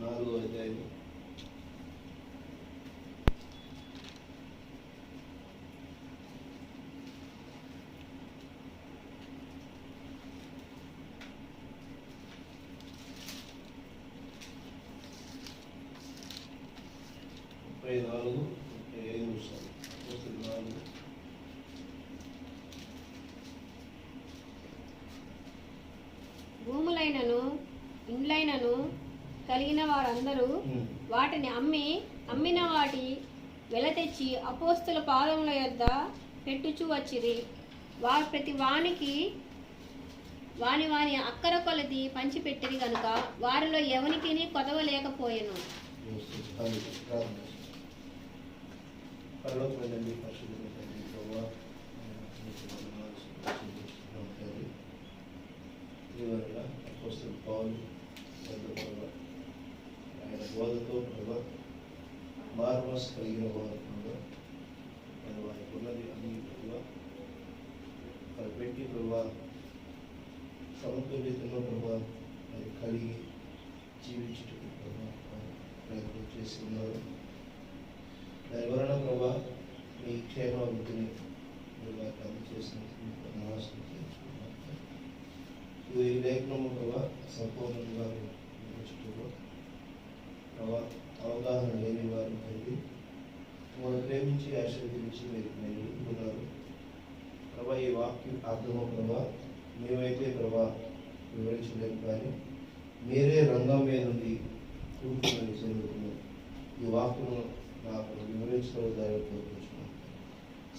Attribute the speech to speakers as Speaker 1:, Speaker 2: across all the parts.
Speaker 1: 4వ అధ్యాయం 34-35
Speaker 2: భూములైనను ఇండ్లైనను కలిగిన వారందరూ వాటిని అమ్మిన వాటి వెల తెచ్చి అపోస్తల పాదముల యొద్ద పెట్టుచు వచ్చిరి. వారు ప్రతి వానికి వాని అక్కర కొలది పంచిపెట్టిరి గనుక వారిలో ఎవనికి కొదవ లేకపోయెను.
Speaker 1: అపోస్తలుడు పౌలు ఆయన బోధతో ప్రభా మార్మస్ కలిగిన వారు ప్రభా ఆయన వారికి ఉన్నది అన్ని ప్రభా వారు పెట్టి ప్రభా సమతుల్యతలో ప్రభా అది కలిగి జీవించుటకు ప్రభా ప్రయత్నం చేసి ఉన్నారు. దాని వలన ప్రభా మీ క్షేమాభివృద్ధిని మీరు వారికి అందజేసినందుకు ఆశలు తెలుసుకున్నారు. ఈ లేఖనము ప్రభా సంపూర్ణంగా వివరించడంలో ప్రభా అవగాహన లేని వారు కలిగి వారు ప్రేమించి ఆశీర్వదించి మీరు నిలుపుకున్నారు ప్రభా. ఈ వాక్యం అర్థము ప్రభా మేమైతే ప్రభా వివరించలేము, కానీ మీరే రంగం మీద నుండి కూర్చుని జరుగుతున్నాం. ఈ వాక్యము నాకు వివరించడం ద్వారా కోరుకుంటున్నాను.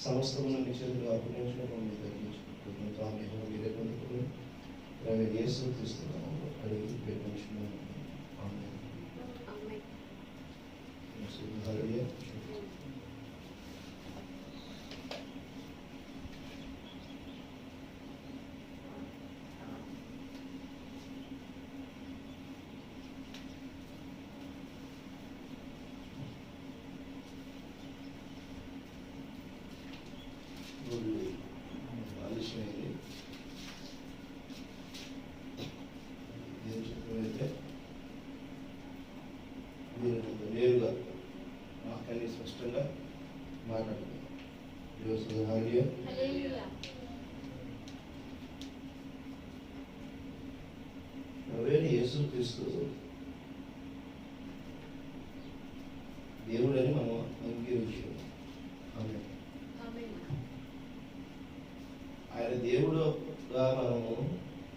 Speaker 1: సమస్తమును మీ చేతులు అప్పగించడం మీరు తగ్గించుకుంటున్నాం. తాను మీరే పొందుకుని యేసు క్రీస్తున్నాము అడిగి ప్రేమించున్నాము. ఆలస్యమైంది. ఏం చెప్పారంటే మీరు నేరుగా మాకన్నీ స్పష్టంగా మాట్లాడుతున్నారు. యేసు క్రీస్తు దేవుడని మనం అంగీకరించాం. ఆయన దేవుడుగా మనము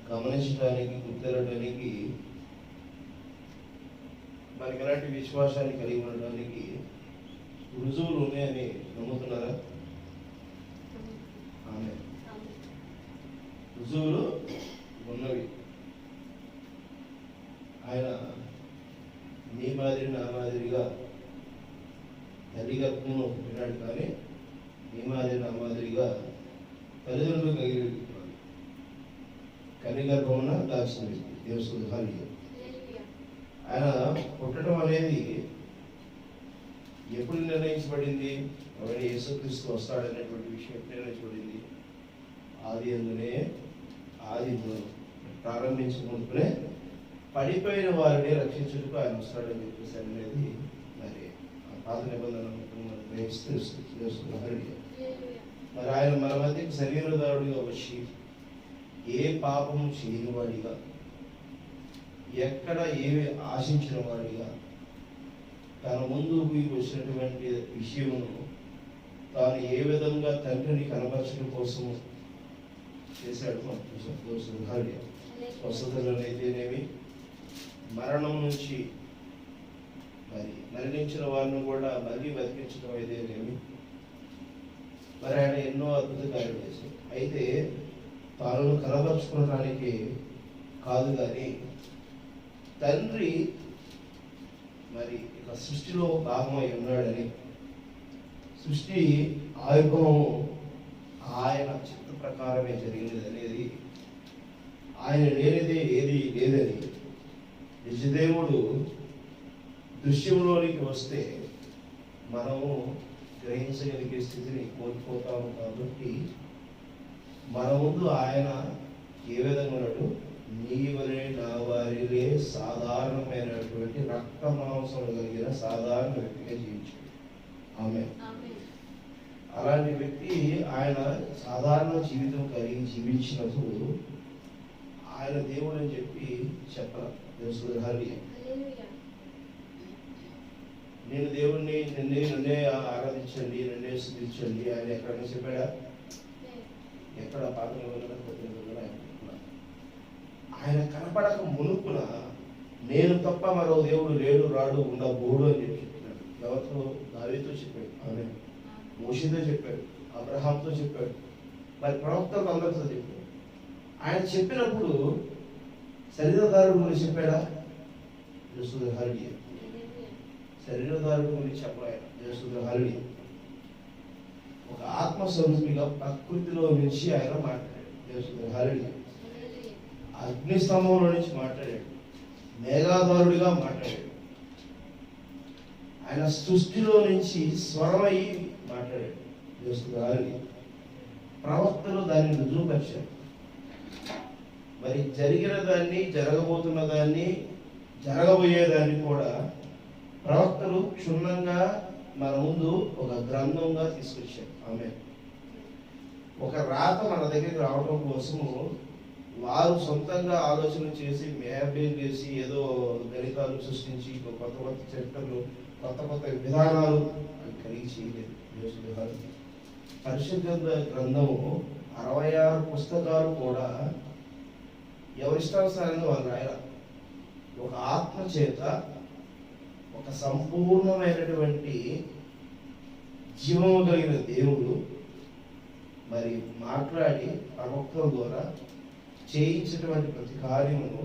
Speaker 1: గమనించడానికి, గుర్తెరగడానికి, మనకి ఎలాంటి విశ్వాసాన్ని కలిగి ఉండడానికి రుజువులు ఉన్నాయని నమ్ముతున్నారా? ఆమె రుజువులు ఉన్నవి. ఆయన నీ మాదిరి నా మాదిరిగా తల్లి గర్భంలో పుట్టినాడు, కానీ నీ మాదిరి నా మాదిరిగా తల్లిదండ్రులు కలిగి కన్య గర్భమున దాల్చింది దేవసుడు హాలి. ఆయన పుట్టడం అనేది ఎప్పుడు నిర్ణయించబడింది? ఎవరైనా యేసుక్రీస్తు వస్తాడనేటువంటి విషయం ఎప్పుడు నిర్ణయించబడింది? ఆది ప్రారంభించకుండానే పడిపోయిన వారిని రక్షించుటకు ఆయన వస్తాడని చెప్పేసి అనేది మరి పాత నిబంధన గ్రహిస్తూ. మరి ఆయన మన మధ్యకి శరీరదారుడిగా వచ్చి ఏ పాపము చేయని వాడిగా, ఎక్కడ ఏమి ఆశించిన వాడిగా, తన ముందుకు వచ్చినటువంటి విషయమును తాను ఏ విధంగా తండ్రిని కనపరచడం కోసం చేశాడు. స్వస్థతలనైతేనేమి, మరణం నుంచి మరి మరణించిన వారిని కూడా మళ్ళీ బతికించడం అయితేనేమి, మరి ఆయన ఎన్నో అద్భుత కార్యాలు చేశారు. అయితే తాను కనపరుచుకోవడానికి కాదు, కానీ తండ్రి మరి ఇక సృష్టిలో భాగమై ఉన్నాడని, సృష్టి ఆయుధము ఆయన చిత్త ప్రకారమే జరిగినది అనేది, ఆయన లేనిదే ఏది లేదని నిజదేవుడు దృశ్యంలోనికి వస్తే మనము గ్రహించగలిగే స్థితిని కోల్పోతాము. కాబట్టి మన ముందు ఆయన ఏ విధంగా ఉన్నాడు, నీవనే నా వారిలే సాధారణమైనటువంటి రక్త మాంసం కలిగిన సాధారణ వ్యక్తిగా జీవించాడు. ఆమె అలాంటి వ్యక్తి ఆయన సాధారణ జీవితం కలిగి జీవించినప్పుడు ఆయన దేవుడు అని చెప్పి చెప్పాలి. నేను దేవుణ్ణి నన్నే ఆరాధించండి, నన్నే స్థుతించండి ఆయన ఎక్కడైనా చెప్పాడా? ఎక్కడ పాఠం ఆయన కనపడక మునుపున నేను తప్ప మరో దేవుడు లేడు, రాడు, ఉండబోడు అని చెప్పి చెప్పినాడు. ఎవరితో? దావీదుతో చెప్పాడు, ఆమె మోషేతో చెప్పాడు, అబ్రహాంతో చెప్పాడు, మరి ప్రవక్తలకు అందరితో చెప్పాడు. ఆయన చెప్పినప్పుడు శరీరధారుడు గురించి చెప్పాడా? హరి శరీరధారుడు గురించి చెప్పాడు. హరి ఒక ఆత్మస్వరూపిగా ప్రకృతిలో నుంచి ఆయన మాట్లాడాడు. హరి అగ్నిస్తంభంలో నుంచి మాట్లాడాడు, మేఘాధారుడిగా మాట్లాడాడు, ఆయన సృష్టిలో నుంచి స్వరమై మాట్లాడాడు. హరి ప్రవక్తలు దాన్ని రుజువుపరిచారు. మరి జరిగిన దాన్ని, జరగబోతున్న దాన్ని, జరగబోయేదాన్ని కూడా ప్రవక్తలు క్షుణ్ణంగా మన ముందు ఒక గ్రంథంగా తీసుకొచ్చారు. ఆమె ఒక రాత మన దగ్గరికి రావడం కోసము వారు సొంతంగా ఆలోచన చేసి మ్యాపింగ్ చేసి ఏదో గణితాలు సృష్టించి కొత్త కొత్త చరిత్రలు, కొత్త కొత్త విధానాలు కలిగి చేయలేదు. పరిశుద్ధ గ్రంథము 66 పుస్తకాలు కూడా ఎవరిష్టానుసారంగా వాళ్ళు రాయాల. ఒక ఆత్మ చేత ఒక సంపూర్ణమైనటువంటి జీవము కలిగిన దేవుడు మరి మాట్లాడి ప్రవక్తల ద్వారా చేయించినటువంటి ప్రతి కార్యమును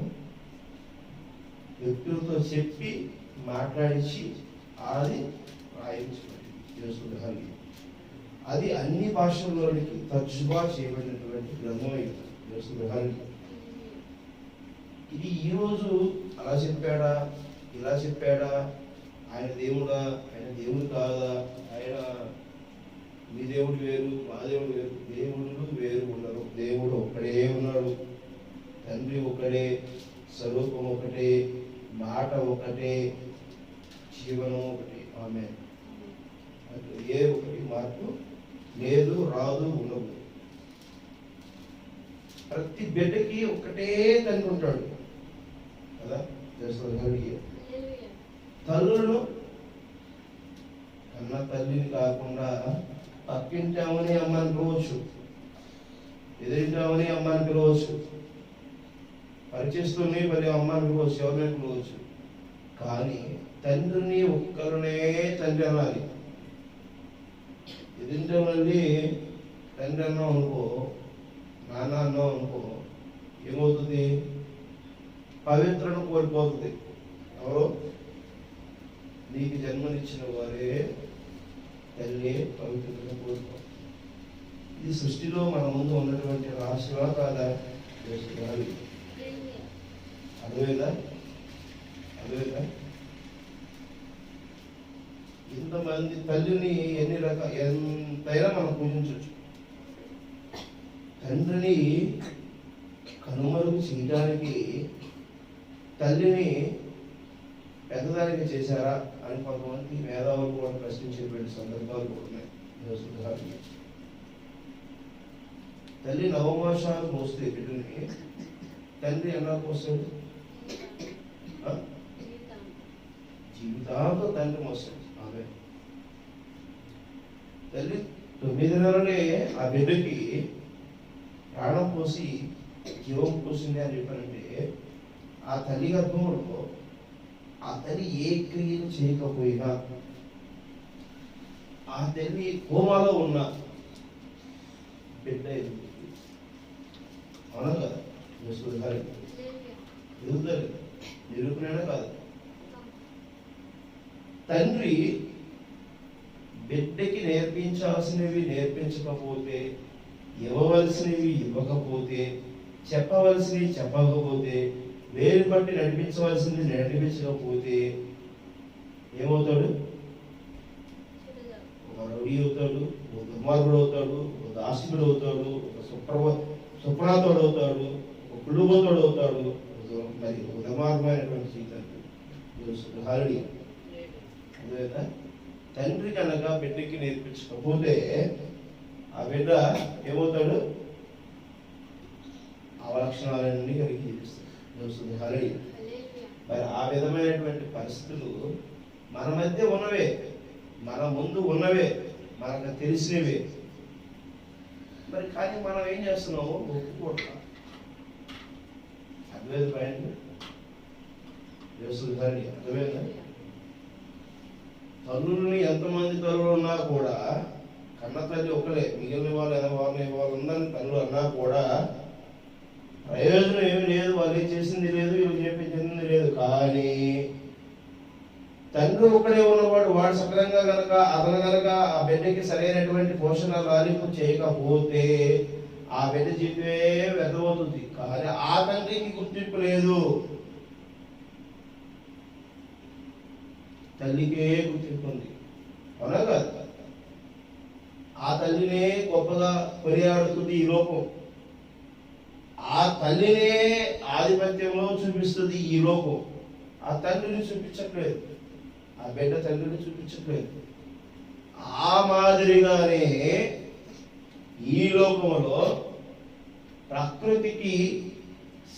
Speaker 1: వ్యక్తులతో చెప్పి మాట్లాడించి అది రాయించబడింది. అది అన్ని భాషల్లోనికి తర్జుమా చేయబడినటువంటి గ్రంథం. ఇది ఈరోజు అలా చెప్పాడా, ఇలా చెప్పాడా, ఆయన దేవుడా, ఆయన దేవుడు కాదా, ఆయన మీ దేవుడు వేరు, మా దేవుడు వేరు, దేవుళ్ళు వేరు ఉండరు. దేవుడు ఒక్కడే ఉన్నాడు, తండ్రి ఒకడే, స్వరూపం ఒకటే, మాట ఒకటే, జీవనం ఒకటి. ఆమె ఏ ఒకటి మార్పు లేదు, రాదు, ఉండదు. ప్రతి బిడ్డకి ఒకటే తండ్రి ఉంటాడు కదా. తల్లులను కన్న తల్లిని కాకుండా పక్కింటామని అమ్మని పిలవచ్చు, ఎదిరింటామని అమ్మని పిలవచ్చు, పరిచేస్తూనే మరి అమ్మని పిలవచ్చు, ఎవరిని పిలవచ్చు. కానీ తండ్రిని ఒక్కరునే తండ్రి అనాలి. ఎదిరింటే మళ్ళీ తండ్రి అన్నాం అనుకో, నాన్న అన్నాం అనుకో, ఏమవుతుంది? పవిత్రను కోల్పోతుంది. ఎవరో నీకు జన్మనిచ్చిన వారే తల్లి పవిత్రతను కోల్పో. ఇది సృష్టిలో మన ముందు ఉన్నటువంటి రహస్యమా కాదా? అర్థమైందా? అర్థమైందా? ఇంతమంది తల్లిని ఎంతైనా మనం పూజించవచ్చు. తండ్రిని కనుమరుగు చేయడానికి తల్లిని పెద్దదానికి చేశారా అని కొంతమంది మేధావులు కూడా ప్రశ్నించేటువంటి సందర్భాలు కూడా ఉన్నాయి. తల్లి నవమాసాలు మోస్తే బిడ్డని తండ్రి ఎలా మోస్తాడు? జీవితాంతో తండ్రి మోస్తాడు. ఆమె తల్లి 9 నెలలే ఆ బిడ్డకి ప్రాణం పోసి జీవం పోసింది అని చెప్పారంటే ఆ తల్లి గర్భంలో ఆ తల్లి ఏ క్రియలు చేయకపోయినా, ఆ తల్లి కోమాలో ఉన్న బిడ్డ ఎదుగుతుంది. అవునా కదా? ఎదుగుతారు, నిరూపణ కాదు. తండ్రి బిడ్డకి నేర్పించాల్సినవి నేర్పించకపోతే, ఇవ్వవలసినవి ఇవ్వకపోతే, చెప్పవలసినవి చెప్పకపోతే, వేరు బట్టి నడిపించవలసింది నడిపించకపోతే ఏమవుతాడు? ఒక రౌడీ అవుతాడు, ఒక దుర్మార్గుడు అవుతాడు, ఒక దాసికుడు అవుతాడు, ఒక సుప్రాతోడు అవుతాడు, ఒక కుళ్ళుబోతుడు అవుతాడు, మరి ఉదమార్గమైనటువంటి జీవితాన్ని హారడి. అదేనా తండ్రి కనుక బిడ్డకి నేర్పించకపోతే ఆ బిడ్డ ఏమవుతాడు? అవలక్షణాలన్నీ కలిగి జీవిస్తాడు. హారడి. మరి ఆ విధమైనటువంటి పరిస్థితులు మన మధ్య ఉన్నవే, మన ముందు ఉన్నవే, మనకు తెలిసినవే. మరి కానీ మనం ఏం చేస్తున్నాము? ఒప్పుకోవట్లా. అర్థమైంది పాయింట్? అర్థమైందా? తల్లుల్ని ఎంతమంది తల్లులు ఉన్నా కూడా, కన్న తల్లి ఒకలే, మిగిలిన వాళ్ళందరినీ తల్లు అన్నా కూడా ప్రయోజనం ఏమి లేదు. వాళ్ళు ఏం చేసింది లేదు, వీళ్ళు చెప్పింది లేదు. కానీ తండ్రి ఒక్కడే ఉన్నవాడు, వాడు సక్రంగా అతను కనుక ఆ బిడ్డకి సరైనటువంటి పోషణ లాలింపు చేయకపోతే ఆ బిడ్డ జీవితమే వ్యర్థమవుతుంది. కానీ ఆ తండ్రికి గుర్తింపు లేదు, తల్లికే గుర్తింపు ఉంది. అవునా కాదు? ఆ తల్లినే గొప్పగా కొనియాడుతుంది ఈ లోకం. ఆ తల్లినే ఆధిపత్యంలో చూపిస్తుంది ఈ లోకం. ఆ తండ్రిని చూపించట్లేదు, ఆ బిడ్డ తండ్రిని చూపించట్లేదు. ఆ మాదిరిగానే ఈ లోకంలో ప్రకృతికి,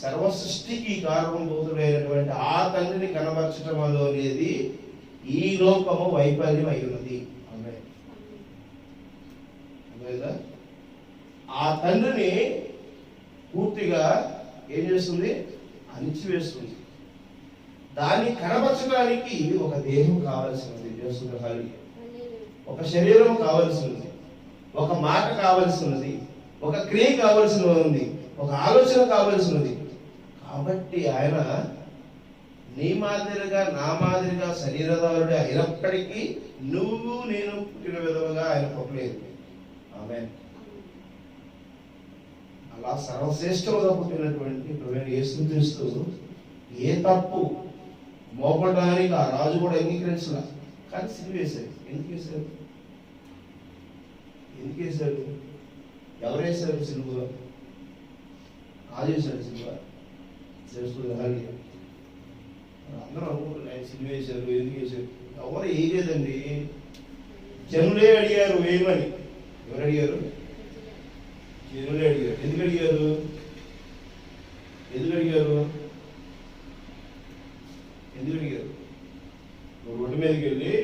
Speaker 1: సర్వ సృష్టికి కారణభూతుడైనటువంటి ఆ తండ్రిని కనబరచడం అనేది ఈ లోకము వైఫల్యం అయి ఉన్నది. ఆ తండ్రిని పూర్తిగా ఏం చేస్తుంది? అణిచివేస్తుంది. దాన్ని కనబరచడానికి ఒక దేహం కావలసినది, ఒక శరీరం కావలసినది, ఒక మాట కావలసినది, ఒక క్రియ కావలసినది, ఒక ఆలోచన కావలసినది. కాబట్టి ఆయన నీ మాదిరిగా నా మాదిరిగా శరీరదారుడే అయినప్పటికీ నువ్వు నేను పుట్టిన విధముగా ఆయన పుట్టలేదు. ఆమేన్. అలా సర్వశ్రేష్టముగా పుట్టినటువంటి ప్రభువైన యేసుక్రీస్తు ఏ తప్పు మోపడానికి ఆ రాజు కూడా అంగీకరించలా. కానీ సిలువ వేశారు. ఎందుకు వేశారు? ఎందుకు వేశారు? ఎవరు వేశారు సిలువ? రాజు వేశాడు సిలువ. చేస్తుంది అందరూ అనుకుంటున్నారు ఆయన సిలువ వేశారు, ఎందుకు వేశారు? ఎవరు వేయలేదండి, జనులే అడిగారు వేయమని. ఎవరు అడిగారు? జనులే అడిగారు. ఎందుకు అడిగారు? ఎందుకు అడిగారు? ఎందుకు అడిగారు? రోడ్డు మీదకి వెళ్ళి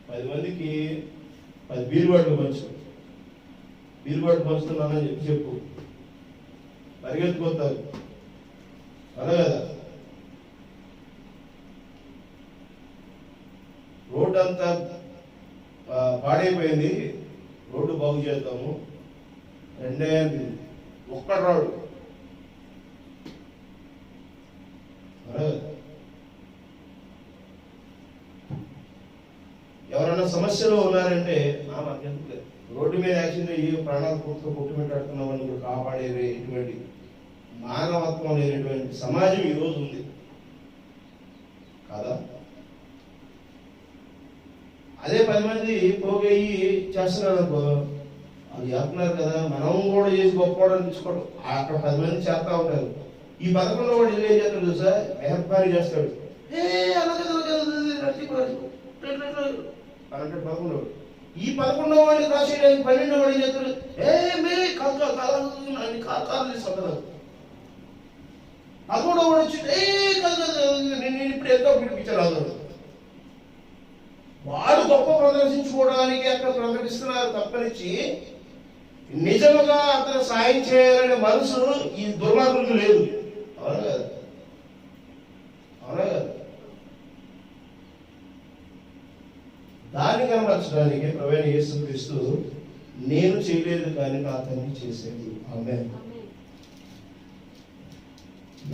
Speaker 1: 10 మందికి 10 బీరు బాటిల్ పంచు, బీరు బాటిల్ పంచుతున్నానని చెప్పు, పరిగెత్తుకోతారు. అదే కదా? రోడ్డు అంతా పాడైపోయింది, రోడ్డు బాగు చేద్దాము, 2 ఒక్కడు రాడు. ఎవరైనా సమస్యలో ఉన్నారంటే రోడ్డు మీద యాక్సిడెంట్ అయ్యి ప్రాణాలు కొట్టుమిట్టాడుతున్న వాళ్ళని కూడా కాపాడే ఇటువంటి మానవత్వం లేనటువంటి సమాజం ఈరోజు ఉంది కాదా? అదే 10 మంది పోగయ్యి చేస్తున్నారు అనుకో, వాళ్ళు చేస్తున్నారు కదా, మనం కూడా చేసి గొప్పవాడని తెచ్చుకోవడం. అక్కడ 10 మంది చేస్తా ఉంటారు. ఈ 11 వాడు ఏం చేస్తాడు తెలుసా? మెహర్బానీ చేస్తాడు. అంటే 11 ఈ 11వ వాడిని రాసేయడానికి 12వ వాడు ఏం చేస్తాడు? కాదు సొంతదా. 11వ వాడు వచ్చి నేను ఇప్పుడు ఎంతో పిలిపించరాదు. వాడు గొప్ప ప్రదర్శించుకోవడానికి అక్కడ ప్రకటిస్తున్నారు తప్పనిచ్చి నిజముగా అతను సాయం చేయాలనే మనసు ఈ దుర్మార్గులకు లేదు. అవునా కదా? అవునా కదా? దాన్ని కనబరచడానికి ప్రభువైన యేసుక్రీస్తు నేను చేయలేదు కానీ నా తండ్రి చేసేది. ఆమేన్.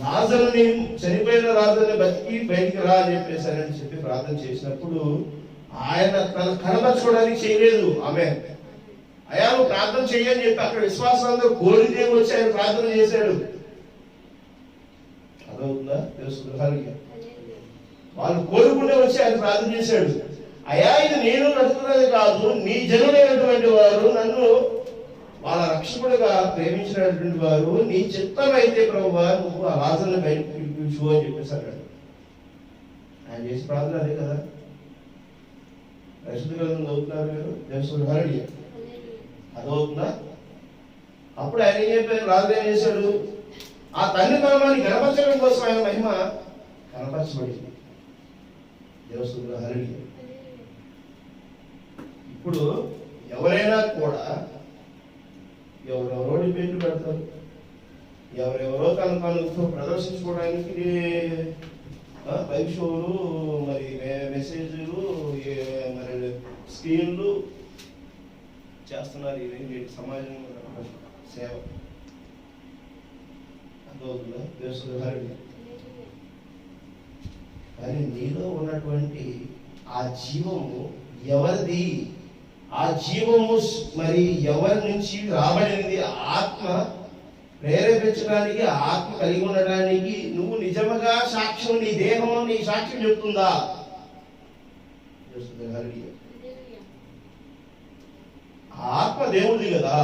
Speaker 1: లాజరుని, చనిపోయిన లాజరుని బతికి బయటికి రా అని చెప్పి ప్రార్థన చేసినప్పుడు ఆయన తన కనబరచుకోవడానికి చేయలేదు. ఆమేన్. అయ్యా నువ్వు ప్రార్థన చెయ్యని చెప్పి అక్కడ విశ్వాసాలందరూ కోరితే వచ్చి ఆయన ప్రార్థన చేశాడు. అదవుతుందా? తెలుసు. వాళ్ళు కోరుకుంటే వచ్చి ఆయన ప్రార్థన చేశాడు. అయ్యా ఇది నేను నడుతున్నది కాదు, నీ జనులైనటువంటి వారు నన్ను వాళ్ళ రక్షకుడుగా ప్రేమించినటువంటి వారు నీ చిత్తం అయితే ప్రభువా నువ్వు ఆ లాజర్ని బయటకు పిలిపించు అని చెప్పేసి అన్నాడు. ఆయన చేసి ప్రార్థన అదే కదా. పరిశుద్ధ గ్రంథం చదువుతున్నారు మీరు, దేవస్థానం హరడి అదవుతుందా? అప్పుడు ఆయన ఏం చెప్పారు, రాజు ఏం చేశాడు, ఆ తండ్రి నామాన్ని కనపరచడం కోసం ఆయన మహిమ కనపరచబడింది. దేవస్థానం హరడి. ఇప్పుడు ఎవరైనా కూడా ఎవరెవరో డిబేట్లు పెడతారు, ఎవరెవరో తను ప్రదర్శించుకోవడానికి లైవ్ షోలు, మరి మెసేజ్లు, మరి స్క్రీన్లు చేస్తున్నారు. ఇవేంటి సమాజం సేవ అర్థమవుతుందా? దేవస్థానం. కానీ నీలో ఉన్నటువంటి ఆ జీవము ఎవరిది? ఆ జీవము మరి ఎవరి నుంచి రాబడింది? ఆత్మ ప్రేరేపించడానికి, ఆత్మ కలిగి ఉండడానికి నువ్వు నిజముగా సాక్ష్యం, నీ దేహము నీ సాక్ష్యం చెప్తుందా? ఆత్మ దేవుడిది కదా,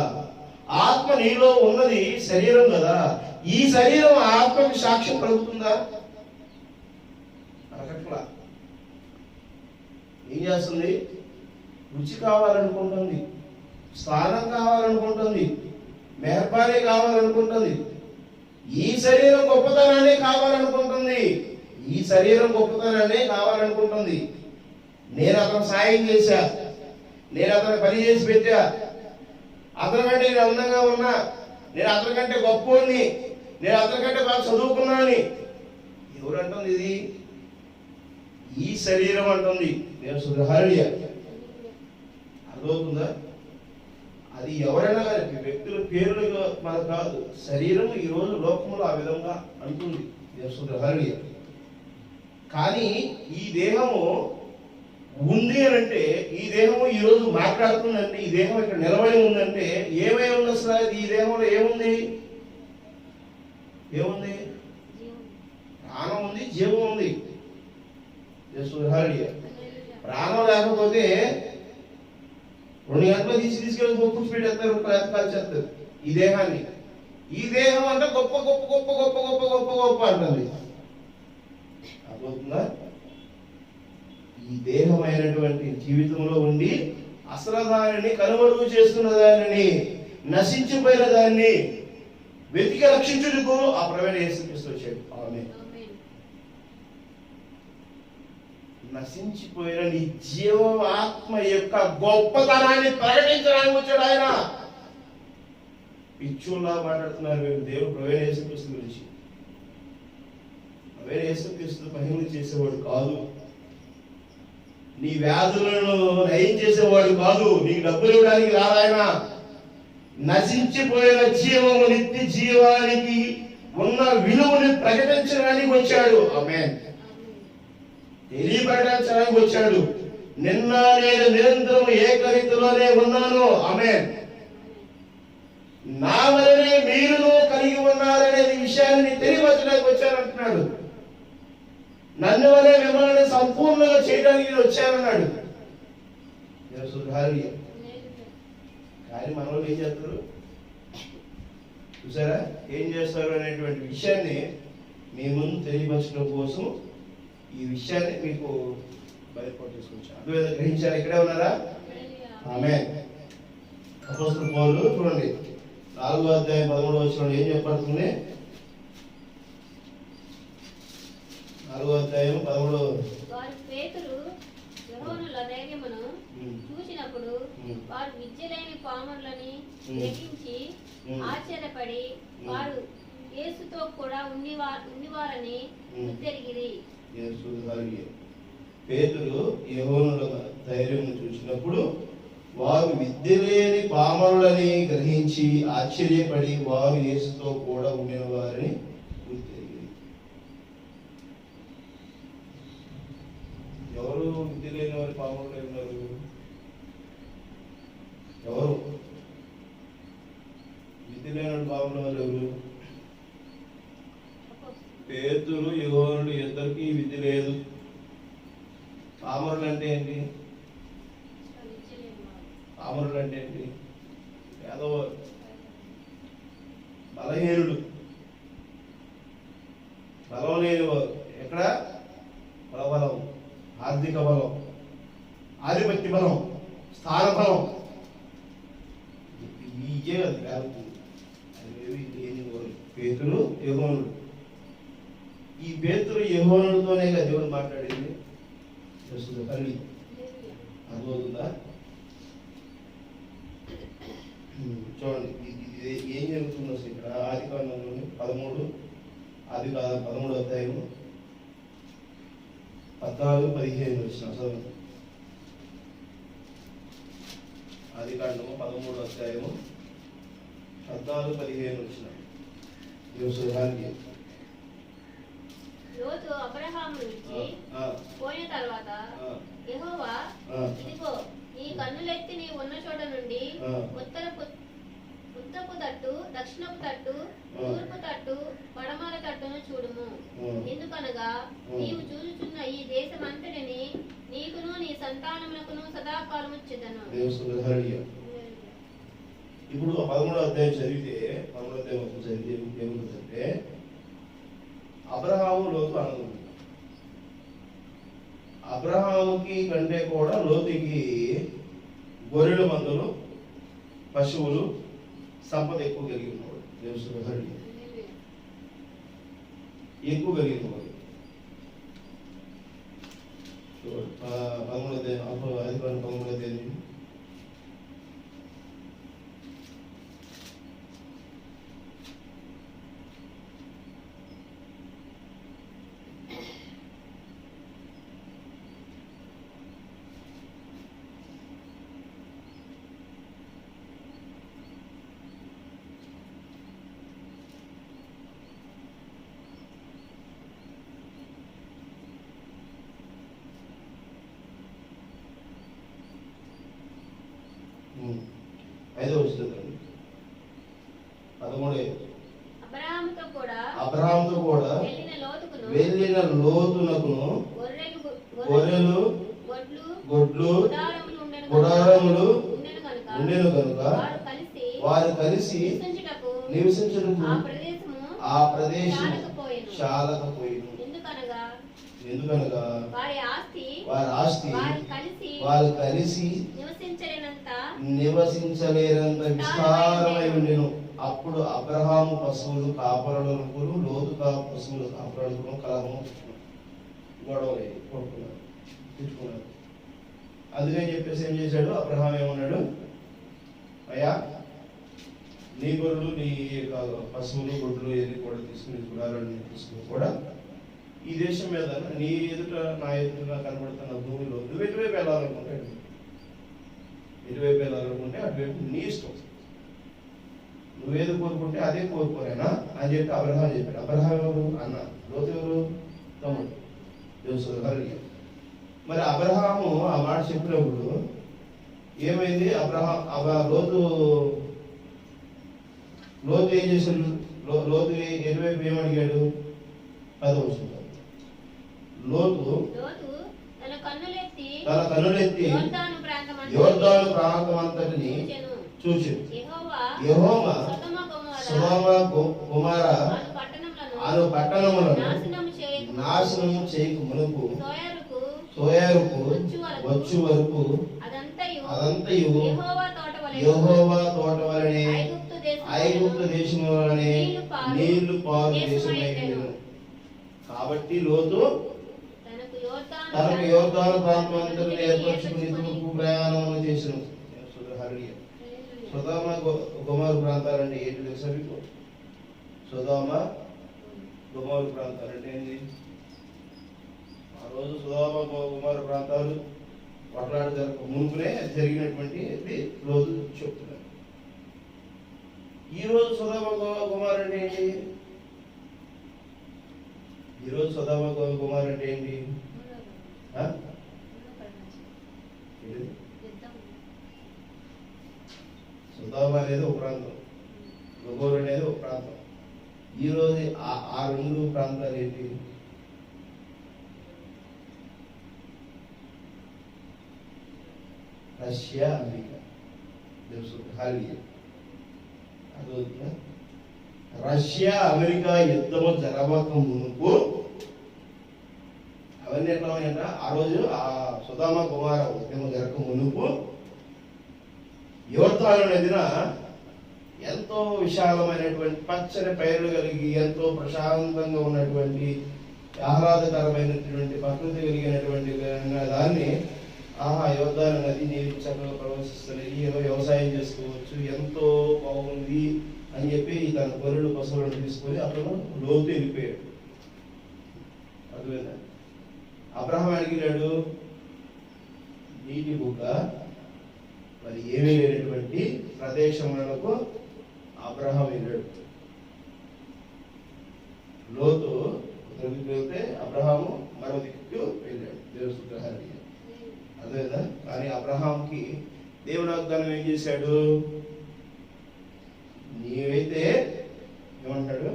Speaker 1: ఆత్మ నీలో ఉన్నది శరీరం కదా. ఈ శరీరం ఆత్మకి సాక్ష్యం పలుకుతుందా? అరకట్లా. ఏం చేస్తుంది? రుచి కావాలనుకుంటుంది, స్థానం కావాలనుకుంటుంది, మెహర్బానీ కావాలనుకుంటుంది, ఈ శరీరం గొప్పతనాన్ని కావాలనుకుంటుంది, ఈ శరీరం గొప్పతనాన్ని కావాలనుకుంటుంది. నేను అతను సాయం చేశా, నేను అతను పని చేసి పెట్టా, అతని కంటే నేను అందంగా ఉన్నా, నేను అతని కంటే గొప్పని, నేను అతని కంటే బాగా చదువుకున్నాను. ఎవరు అంటుంది ఇది? ఈ శరీరం అంటుంది. అర్థమవుతుందా? అది ఎవరైనా కానీ వ్యక్తుల పేర్లు మనకు కాదు, శరీరం ఈ రోజు లోకంలో ఆ విధంగా అంటుంది. కానీ ఈ దేహము ఉంది అని అంటే, ఈ దేహము ఈ రోజు మాట్లాడుతుందంటే, ఈ దేహం ఇక్కడ నిలబడి ఉందంటే ఏమై ఉంది అసలు? ఈ దేహంలో ఏముంది? ఏముంది? ప్రాణం ఉంది, జీవం ఉంది. ప్రాణం లేకపోతే 2 గంటలు తీసుకెళ్ళి కూర్చు పెట్టేస్తారు, కాల్చేస్తారు ఈ దేహాన్ని. ఈ దేహం అంటే గొప్ప గొప్ప గొప్ప గొప్ప గొప్ప గొప్ప గొప్ప అంటుంది. అర్థమవుతుందా? ఈ దేహమైనటువంటి జీవితంలో ఉండి అసలు దానిని కనుమరుగు చేస్తున్న దానిని, నశించిపోయిన దాన్ని వెతికి రక్షించుటకు ఆ ప్రవేణ యేసుక్రీస్తు వచ్చాడు. ఆమేన్. నశించిపోయిన నీ జీవాత్మ యొక్క గొప్పతనాన్ని ప్రకటించడానికి వచ్చాడు ఆయన. పిచ్చుల్లా మాట్లాడుతున్నారు మీరు దేవుడు ప్రవేణ యేసుక్రీస్తు గురించి. ప్రవేణ యేసుక్రీస్తు మహిమలు చేసేవాడు కాదు, నీ వ్యాధులను నయం చేసేవాడు కాదు, నీకు డబ్బులు ఇవ్వడానికి రారాయన. నశించిపోయిన జీవము, నిత్య జీవానికి ఉన్న విలువని ప్రకటించడానికి వచ్చాడు. ఆమేన్. తెలియపరచడానికి వచ్చాడు. నిన్న నేను నిరంతరం ఏకరీతిలోనే ఉన్నాను. ఆమేన్. నా వలనే మీరును కలిగి ఉన్నారనే విషయాన్ని తెలియపరచడానికి వచ్చానంటున్నాడు. నన్ను వలే మిమ్మల్ని సంపూర్ణంగా చేయడానికి నేను వచ్చానన్నాడు. కానీ మనలో ఏం చేస్తారు చూసారా? ఏం చేస్తారు అనేటువంటి విషయాన్ని మీ ముందు తెలియపరచడం కోసం ఈ విషయాన్ని మీకు బయటపడి తీసుకొచ్చాను. అందువల్ల గ్రహించారు. ఇక్కడే ఉన్నారా? ఆమేన్. అపోస్తలుడు పౌలు చూడండి 4వ అధ్యాయం 13వ వచనంలో ఏం చెప్పబడుతుంది? 4వ అధ్యాయం 13వ.
Speaker 2: వారు పేతురు యోహానుల ధైర్యమును చూసినప్పుడు వారు విద్య లేని పామరులని గ్రహించి ఆశ్చర్యపడి వారు యేసుతో కూడా ఉన్నవారని గుర్తెరిగిరి.
Speaker 1: పేతురు యోహానుల ధైర్యం చూసినప్పుడు వారు విద్య లేని పామరులని గ్రహించి ఆశ్చర్యపడి వారు యేసుతో కూడా ఉండిన వారిని గుర్తెరిగిరి. ఎవరు విద్య లేని వారి పామరులు ఉన్నారు? ఎవరు విద్య లేని పామరులు వారు ఎవరు? పేతురు యోహానులు ఇద్దరికి విద్య లేదు. పామరులు అంటే ఏంటి? పామరులు అంటే ఏంటి? పేదవారు. బలహీనుడు, బలం లేని వారు. ఎక్కడ? బలబలం, ఆర్థిక బలం, ఆధిపత్య బలం, స్థాన బలం, ఇవే అది వేరుతుంది. అవేవి లేని వారు పేతురు, యెహోనుడు. ఈ పేతురు యెహోనుడితోనే కదా దేవుడు మాట్లాడింది. తల్లి అర్థమవుతుందా? చూడండి ఇది ఏం జరుగుతుందో అసలు ఇక్కడ ఆదికాండంలోని 13 అధ్యాయము 14-15 వచ్చిన అసలు ఆదికాండము 13 అధ్యాయము 14-15 వచ్చిన
Speaker 2: లోతు అబ్రహామును విడిచి పోయిన తర్వాత యెహోవా, ఇదిగో నీ కన్నులెత్తి నీ ఉన్న చోట నుండి ఉత్తరపు తట్టు, దక్షిణపు తట్టు, తూర్పు తట్టు, పడమర తట్టును చూడుము. ఎందుకనగా నీవు చూచుచున్న ఈ దేశమంతటిని నీకును నీ సంతానములకును సదాకాలము ఇచ్చెదను.
Speaker 1: ఇప్పుడు 13వ అధ్యాయం చదివితే ఏముంటుందంటే అబ్రహాము లోతు అన్నదమ్ములు. అబ్రహాముకి కంటే కూడా లోతుకి గొర్రెల మందలు, పశువులు, సంపద ఎక్కువ కలిగి ఉన్నవాడు. ఎక్కువ కలిగిన వాడు. 13వ అధ్యాయం ఐదో వస్తుంది 13. అబ్రహాముతో కూడా వెళ్ళిన లోతునకును గొర్రెలు, గొడ్లు, గుడారములు ఉండెను కనుక వారు కలిసి నివసించుటకు ఆ ప్రదేశం చాలకపోయింది. ఎందుకనగా వారి ఆస్తి వారు కలిసి నివసించలేనంత విస్తారమై ఉండెను. అప్పుడు అబ్రహాము పశువులు కాపరులకు, లోతు పశువులు కాపరులకు కలహము, గొడవలు కొట్టుకున్నారు, తిట్టుకున్నారు. అందుకని చెప్పేసి ఏం చేశాడు అబ్రహాం? ఏమన్నాడు? అయ్యా, నీ గొర్రెలు, నీ పశువులు, గొడ్లు ఏది కూడా తీసుకుని, గుడారాన్ని తీసుకుని కూడా ఈ దేశం మీద నీ ఎదుట నా ఎదుట కనబడుతున్న భూమిలో నువ్వు ఎటువైపు వెళ్ళాలనుకుంటే అటువైపు నీ ఇష్టం, నువ్వేది కోరుకుంటే అదే కోరుకోరేనా అని చెప్పి అబ్రహాం చెప్పాడు. అబ్రహాం ఎవరు? అన్న. లోతు ఎవరు? తమ్ముడు. దేవుడు. మరి అబ్రహాము ఆ మాట చెప్పినప్పుడు ఏమైంది? లోతు ఏం చేశాడు? లోతు ఎటువైపు ఏమడిగాడు? 10వ వచనం. లోతు తన కన్నులెత్తి యోర్దాను ప్రాంతమంతటిని చూచెను. యెహోవా సొదొమ గొమొర్రా అను పట్టణములను నాశనము చేయక మునుపు సోయరుకు వచ్చు వరకు అదంతయు యెహోవా తోట వలనే, ఐగుప్తు దేశము వలనే నీళ్లు పారు దేశమైనను. కాబట్టి లోతు తనకు యోర్దాను ప్రాంతమంతటిని ఏర్పరచుకుని తూర్పు ప్రయాణం చేసెను. సొదొమ గొమొర్రా ప్రాంతాలంటే ఏంటి తెలుసా మీకు? సొదొమ గొమొర్రా ప్రాంతాలంటే ఏంటి? ఆ రోజు సొదొమ గొమొర్రా ప్రాంతాలు కొట్లాట జరగక మునుపునే జరిగినటువంటి రోజు చెప్తున్నారు. ఈ రోజు సొదొమ గొమొర్రా అంటే ఏంటి? ఈరోజు సొదొమ గొమొర్రా అంటే ఏంటి? సొదొమ అనేది ఒక ప్రాంతం, గొమొర్రా అనేది ఒక ప్రాంతం. ఈరోజు ఆ రెండు ప్రాంతాలు ఏంటి? Russia, America. తెలుసు. అదవుతుందా? రష్యా అమెరికా యుద్ధము జరగక మునుపు అవన్నీ ఎట్లా ఉన్నాయంట, ఆ రోజు ఆ సుధామ కుమార ఉద్యమం జరగక మునుపు యోర్దాను నదిన ఎంతో విశాలమైనటువంటి పచ్చని పైర్లు కలిగి ఎంతో ప్రశాంతంగా ఉన్నటువంటి ఆహ్లాదకరమైనటువంటి ప్రకృతి కలిగినటువంటి దాన్ని యోర్దాను నది నీరు చక్కగా ప్రవేశిస్తున్నాయి, వ్యవసాయం చేసుకోవచ్చు, ఎంతో బాగుంది అని చెప్పి తన గొర్రెలు పశువులను తీసుకొని అతను లోతు వెళ్ళిపోయాడు. అర్థమైందా? అబ్రహాం అడిగినాడు నీటి బుగ్గ మరి ఏమీ లేనటువంటి ప్రదేశములకు అబ్రహాం వెళ్ళాడు. లోతు ఉత్తరదిక్కు వెళ్తే అబ్రహాము మరో దిక్కు వెళ్ళాడు దేవుని స్తోత్రాలు. అదేదా? కానీ అబ్రహాంకి దేవుడు వాగ్దానం ఏం చేశాడు, నీవైతే ఏమంటాడు,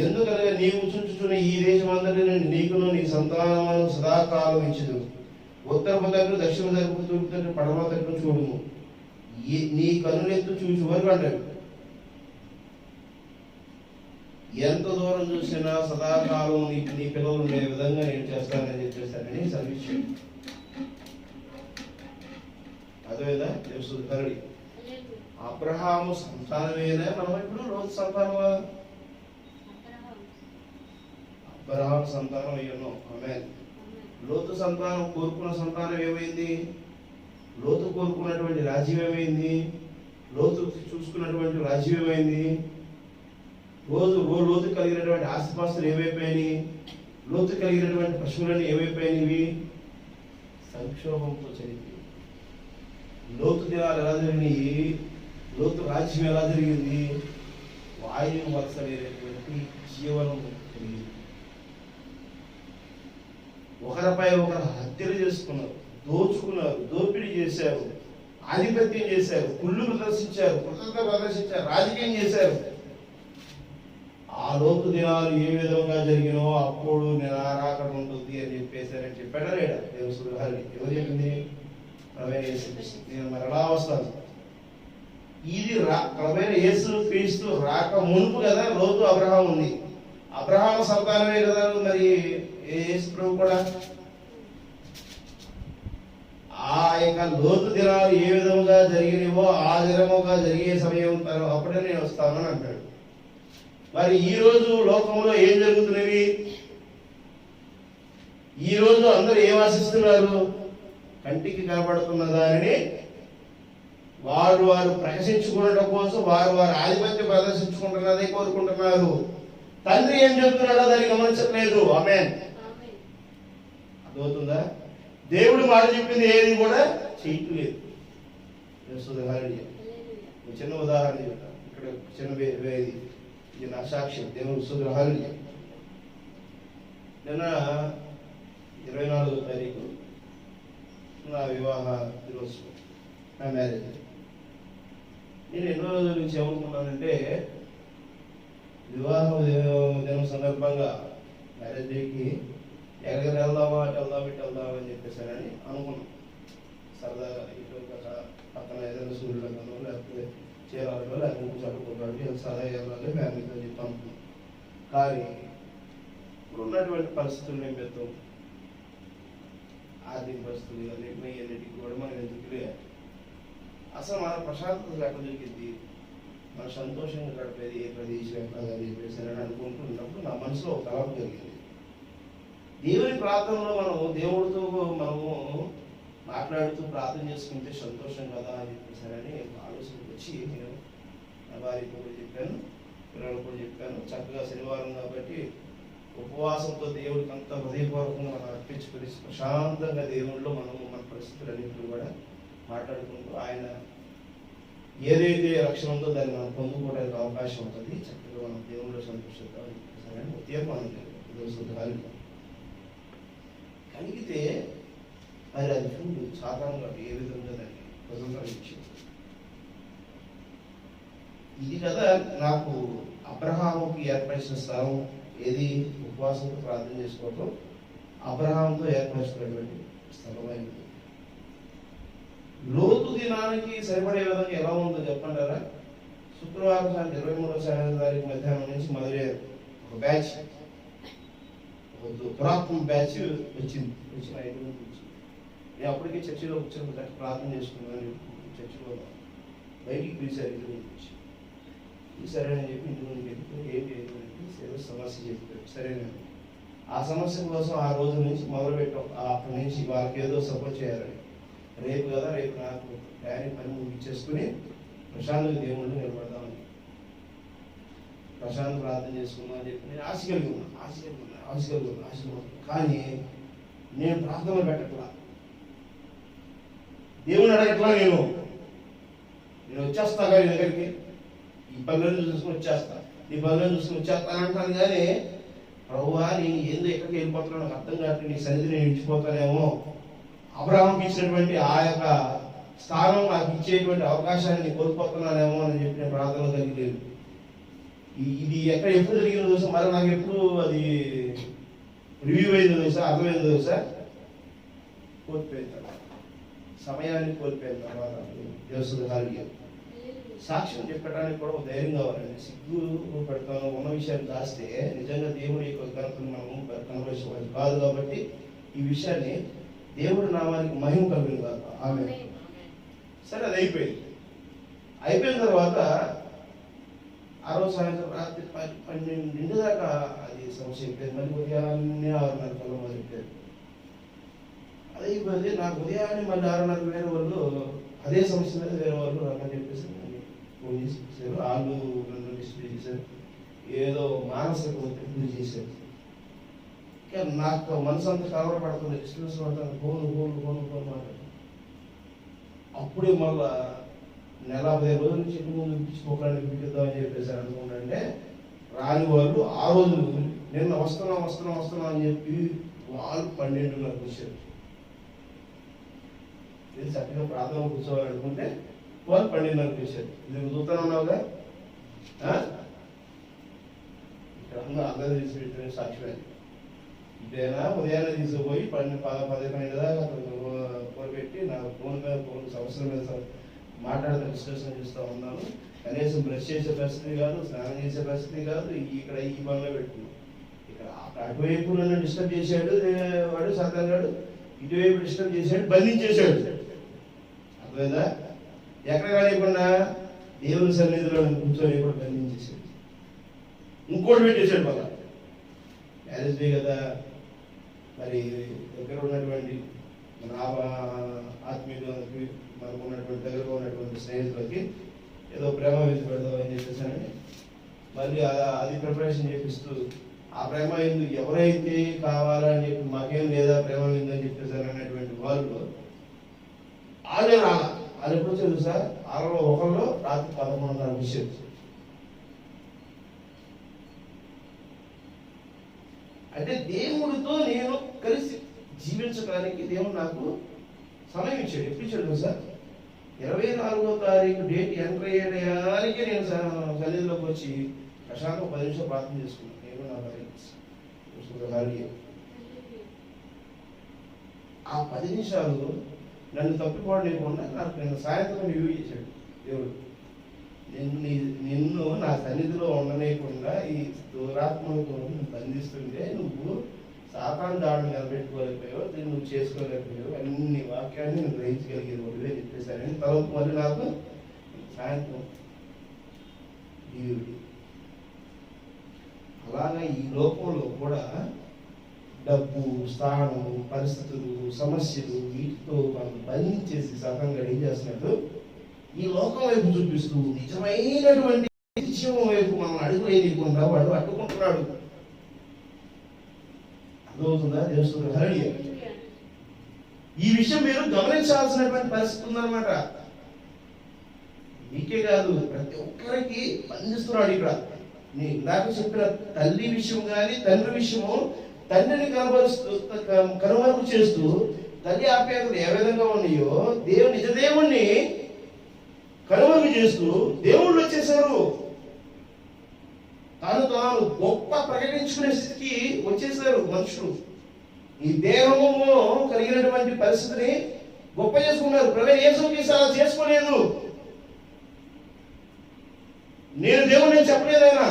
Speaker 1: ఎందుకనగా నీవు చూచుచున్న ఈ దేశం అందరినీ నీకును నీ సంతానమును సదాకాలం ఇచ్చుదు. ఉత్తరపు తట్టు దక్షిణ తరపు తూర్పు తట్టు పడమ తట్టు చూడుము, నీ కనులెత్తు చూసి వరకు అంటాడు. ఎంత దూరం చూసినా సదాకాలం నీ పిల్లలు ఉండే విధంగా నేను చేస్తానని చెప్పేస్తానని సెలవిచ్చాడు. అదేదా తెలుసు. అబ్రహాము సంతానమేనా మనం ఇప్పుడు రోజు సంతానమా? అబ్రహాం సంతానం అయ్యాను. ఆమేన్. లోతు సంతానం కోరుకున్న సంతానం ఏమైంది? లోతు కోరుకున్నటువంటి రాజ్యం ఏమైంది? లోతు చూసుకున్నటువంటి రాజ్యం ఏమైంది? లోతు కలిగినటువంటి ఆస్తిపాస్తులు ఏమైపోయినాయి? లోతు కలిగినటువంటి పశువులన్నీ ఏమైపోయినవి? సంక్షోభంతో చనిపోయి. లోతు దినాలు ఎలా జరిగినాయి? లోతు రాజ్యం ఎలా జరిగింది? వాయువు వలస లేనటువంటి జీవనం కలిగింది. ఒకరిపై ఒకరు హత్యలు చేసుకున్నారు, దోచుకున్నారు, దోపిడీ చేశారు, ఆధిపత్యం చేశారు, కుళ్ళు ప్రదర్శించారు, కృతజ్ఞత ప్రదర్శించారు, రాజకీయం చేశారు. ఆ లోతు దినాలు ఏ విధంగా జరిగినో అప్పుడు నేను ఆరాకడ ఉంటుంది అని చెప్పేశారని చెప్పాడా లేడా? దేవుడు ఎవరు చెప్పింది? నేను మరలా వస్తాను. ఇది ప్రవైన యేసు క్రీస్తు రాక మునుపు కదా లోతు అబ్రహాం ఉంది. అబ్రహాం సంతానమే కదా మరి యేసు ప్రభు కూడా. ఆ యొక్క లోతు దినాలు ఏ విధముగా జరిగినవో ఆ విధముగా జరిగే సమయం అప్పుడే నేను వస్తాను అని అంటాడు. మరి ఈ రోజు లోకంలో ఏం జరుగుతున్నవి? ఈ రోజు అందరూ ఏం ఆశిస్తున్నారు? కంటికి కనబడుతున్న దానిని వారు ప్రకాశించుకోవడం కోసం వారు ఆధిపత్యం ప్రదర్శించుకుంటున్నదే కోరుకుంటున్నారు. తండ్రి ఏం చెప్తున్నాడో దాన్ని గమనించట్లేదు. ఆమేన్. అర్థమవుతుందా? దేవుడు మాట చెప్పింది ఏది కూడా చేయట్లేదు. చిన్న ఉదాహరణ చెప్తాను. ఇక్కడ చిన్న ఇది నా సాక్ష్యం. దేవుడు సుగ్రహాలు నిన్న 24వ తారీఖు నా వివాహ దినోత్సవం, నా మ్యారేజ్. నేను ఎన్నో రోజుల నుంచి ఏమనుకున్నానంటే వివాహ దినం సందర్భంగా మ్యారేజ్ డేకి ఎక్కడికి వెళ్దామా, అటు వెళ్దాం అని చెప్పేసానని అనుకున్నాం. సరదాగా ఇటు పక్కన ఏదైనా సూర్యుడు లేకపోతే చేరాలో లేకపోతే చదువుకుంటాడు సరదాగా వెళ్ళాలి ఫ్యామిలీతో చెప్పి అనుకున్నాం. కానీ ఇప్పుడు ఉన్నటువంటి పరిస్థితులు నిమిత్తం ఆర్థిక పరిస్థితులు అన్నిటికీ కూడా మనం ఎందుకులే, అసలు మన ప్రశాంతత ఎక్కడ దొరికింది, మన సంతోషంగా గడిపేది ఏ ప్రదేశం ఎక్కడ అని చెప్పేసారని అనుకుంటున్నప్పుడు నా మనసులో ఒక తలంపు జరిగింది. దేవుని ప్రార్థనలో దేవుడితో మనము మాట్లాడుతూ ప్రార్థన చేసుకుంటే సంతోషం కదా అని చెప్పేసారని ఆలోచనకు వచ్చి నేను నా భార్యతో కూడా చెప్పాను, పిల్లలు కూడా చెప్పాను. చక్కగా శనివారం కాబట్టి ఉపవాసంతో దేవుడికి అంత హృదయపూర్వకంగా మనం అర్పించుకుని ప్రశాంతంగా దేవుడిలో మనము మన పరిస్థితులన్నింటినీ కూడా మాట్లాడుకుంటూ ఆయన ఏదైతే రక్షణ ఉందో దాన్ని మనం పొందుకోవడానికి అవకాశం ఉంటుంది. చక్కగా మనం దేవుడిలో సంతోషిద్దామని తీర్మానం కలిగితే మరి అది చూడు సాధారణంగా ఏ విధంగా దాన్ని స్వతంత్రం ఇచ్చింది. ఇది కదా నాకు అబ్రహాముకి ఏర్పరిచిన స్థలం ఏది? ఉపవాసంతో ప్రార్థన చేసుకోవటం అబ్రహాంతో ఏర్పరచుకున్నటువంటి స్థలమైంది. లోతు దినానికి సరిపడే విధంగా ఎలా ఉందో చెప్పంటారా? శుక్రవారం సాయంత్రం 23వ తారీఖు మధ్యాహ్నం నుంచి మొదలయ్యారు ఒక బ్యాచ్, పురాతన బ్యాచ్ వచ్చిన 5 మంది వచ్చింది. నేను అప్పటికే చర్చిలో కూర్చొని ప్రార్థన చేసుకున్నాను. చర్చిలో బయటికి పిలిచారు, ఇంటి ముందు వచ్చి సరేనని చెప్పి ఇంటి ముందుకు వెళ్ళి ఏం చేయాలంటే ఏదో సమస్య చెప్పారు. సరేనండి, ఆ సమస్య కోసం ఆ రోజు నుంచి మొదలుపెట్టాం. అక్కడి నుంచి వాళ్ళకి ఏదో సపోర్ట్ చేయాలని, రేపు కదా రేపు నాకు డాడీ పని ముగించేసుకుని ప్రశాంతంగా దేవుళ్ళు నిలబడదామని ప్రశాంత్ ప్రార్థన చేసుకుందాం అని చెప్పి నేను ఆశ కలిగి ఉన్నాను. కానీ నేను ప్రార్థన పెట్టట్లా, దేవుని అడగట్లా. నేను వచ్చేస్తా కానీ దగ్గరికి ఈ పనులను చూసుకుని వచ్చేస్తా, నీ పనులను చూసుకుని వచ్చేస్తాను అంటాను. కానీ ప్రభువా నేను ఏందో ఎక్కడికి వెళ్ళిపోతున్నాను నాకు అర్థం కావట్లేదు, నీ సన్నిధి నేను ఇచ్చిపోతానేమో, అబ్రహాంకి ఇచ్చినటువంటి ఆ యొక్క స్థానం నాకు ఇచ్చేటువంటి అవకాశాన్ని కోల్పోతున్నానేమో అని చెప్పి నేను ప్రార్థన కలిగలేదు. ఇది ఎక్కడ ఎప్పుడు జరిగిందో తెలుసా, మరి నాకు ఎప్పుడు అది రివ్యూ అయిందో తెలుసా, అర్థమైందో తెలుసా, కోల్పోయిన తర్వాత, సమయాన్ని కోల్పోయిన తర్వాత దేవస్థ ఆరోగ్యం సాక్ష్యం చెప్పడానికి కూడా ధైర్యం కావాలండి. సిగ్గు పెడతాను ఉన్న విషయాన్ని దాస్తే నిజంగా దేవుడి యొక్క ఘనతను మనము కనబరిచేవాళ్ళు కాదు. కాబట్టి ఈ విషయాన్ని దేవుడి నామానికి మహిమ కలిగిన కాదు. ఆమె సరే, అది అయిపోయిన తర్వాత ఆ రోజు సాయంత్రం రాత్రి 12 దాకా అది సమస్య అయిపోయింది. మళ్ళీ ఉదయాన్నే 6:30 మొదలెట్టారు. అదే అయిపోయింది. నాకు ఉదయాన్నే మళ్ళీ 6:30 వేరే వాళ్ళు అదే సమస్య మీద వేరే వాళ్ళు రమ్మని చెప్పేసి ఫోన్ చేసి చేశారు. వాళ్ళు నన్ను డిస్ప్లే చేశారు, ఏదో మానసిక ఒత్తిడి చేశారు. కానీ నాకు మనసు అంతా కలవరపడుతుంది, డిస్టర్బెన్స్ పడుతుంది, ఫోన్ మాట్లాడు. అప్పుడే మళ్ళా 15 రోజుల నుంచి ఇంటి ముందు పిచ్చిపోకడానికి పిలిపిద్దామని చెప్పేసి అనుకుంటే రాని వాళ్ళు ఆ రోజు నిన్న వస్తున్నా అని చెప్పి వాళ్ళు 12:30 వచ్చారు. ఇది చక్కగా ప్రార్థన కూర్చోవాలనుకుంటే వాళ్ళు 12:30 వచ్చారు. ఇది చూస్తూనే ఉన్నావుగా, ఇక్కడ అందరూ తీసిపెట్టిన సాక్షి. ఇదేనా ఉదయాన్నే తీసుకుపోయి 10-12 దాకా పెట్టి నా ఫోన్ సంవత్సరం మీద మాట్లాడుతూ డిస్కషన్ చేస్తూ ఉన్నాను. కనీసం బ్రష్ చేసే పరిస్థితి కాదు, స్నానం చేసే పరిస్థితి కాదు. ఇక్కడ ఈ పనిలో పెట్టుకున్నాం. ఇక్కడ అటువైపు నన్ను డిస్టర్బ్ చేశాడు వాడు సత్యంగాడు, ఇటువైపు డిస్టర్బ్ చేశాడు, బంధించేశాడు. అర్థమైందా? ఎక్కడ కానివ్వకుండా దేవుని సన్నిధిలో కూర్చొని కూడా బంధించేశాడు. ఇంకోటి పెట్టేశాడు. మళ్ళా మ్యారేజ్ డే కదా, మరి దగ్గర ఉన్నటువంటి మన ఆత్మీయులకి, మనకు ఉన్నటువంటి దగ్గరగా ఉన్నటువంటి స్నేహితులకి ఏదో ప్రేమ విందు పెడదామని చెప్పేసానని మళ్ళీ అది ప్రిపరేషన్ చేపిస్తూ ఆ ప్రేమ విందు ఎవరైతే కావాలని చెప్పి మాకేం లేదా ప్రేమ విందు అని చెప్పేసాను అనేటువంటి వాళ్ళు వాళ్ళే రాలా. అది ఎప్పుడు వచ్చేది సార్, 6:01 రాత్రి 11:30 విషయం. అంటే దేవుడితో నేను కలిసి జీవించడానికి దేవుడు నాకు సమయం ఇచ్చాడు. ఎప్పుడు ఇచ్చాడు సార్? 24వ తారీఖు డేట్ ఎంటర్ అయ్యేదానికి నేను సన్నిధిలోకి వచ్చి ప్రశాంతం 10 నిమిషాలు ప్రార్థన చేసుకున్నాను. నేను నా భార్య ఆ 10 నిమిషాలు నన్ను తప్పిపోవడం నాకు నేను సాయంత్రం రివ్యూ చేశాడు దేవుడు. నిన్ను నా సన్నిధిలో ఉండలేకుండా ఈ దురాత్మకు బంధిస్తుంటే నువ్వు సాతాను దాడులు నిలబెట్టుకోలేకపోయావు, దీన్ని నువ్వు చేసుకోలేకపోయావు, అన్ని వాక్యాన్ని నువ్వు గ్రహించగలిగేది ఒడివే చెప్పేశానని తర్వాత మళ్ళీ నాకు సాయంత్రం దేవుడు. అలాగా ఈ లోకంలో కూడా డబ్బు, స్థానం, పరిస్థితులు, సమస్యలు వీటితో మనం బంధించేసి సాతాను ఏం చేస్తున్నాడు, ఈ లోకం వైపు చూపిస్తూ నిజమైనటువంటి విషయం వైపు మనం అడుగులేయకుండా వాడు అడ్డుకుంటున్నాడు. అర్థమవుతుందా? దేవుడు హల్లెలూయా. ఈ విషయం మీరు గమనించాల్సినటువంటి పరిస్థితి ఉందన్నమాట. మీకే కాదు, ప్రతి ఒక్కరికి బంధిస్తున్నాడు. ఇక్కడ నేను ఇందాక చెప్పిన తల్లి విషయం కానీ తండ్రి విషయము, తండ్రిని కనుమరుగు చేస్తూ తల్లి ఆప్యాయతలు ఏ విధంగా ఉన్నాయో నిజ దేవుణ్ణి కనుమరుగు చేస్తూ దేవుళ్ళు వచ్చేసారు. తాను గొప్ప ప్రకటించుకునే స్థితికి వచ్చేసారు మనుషులు. ఈ దేహము కలిగినటువంటి పరిస్థితిని గొప్ప చేసుకున్నారు. ప్రవేశ యేసు అలా చేసుకోలేదు. నేను దేవుడిని చెప్పలేదు ఆయన.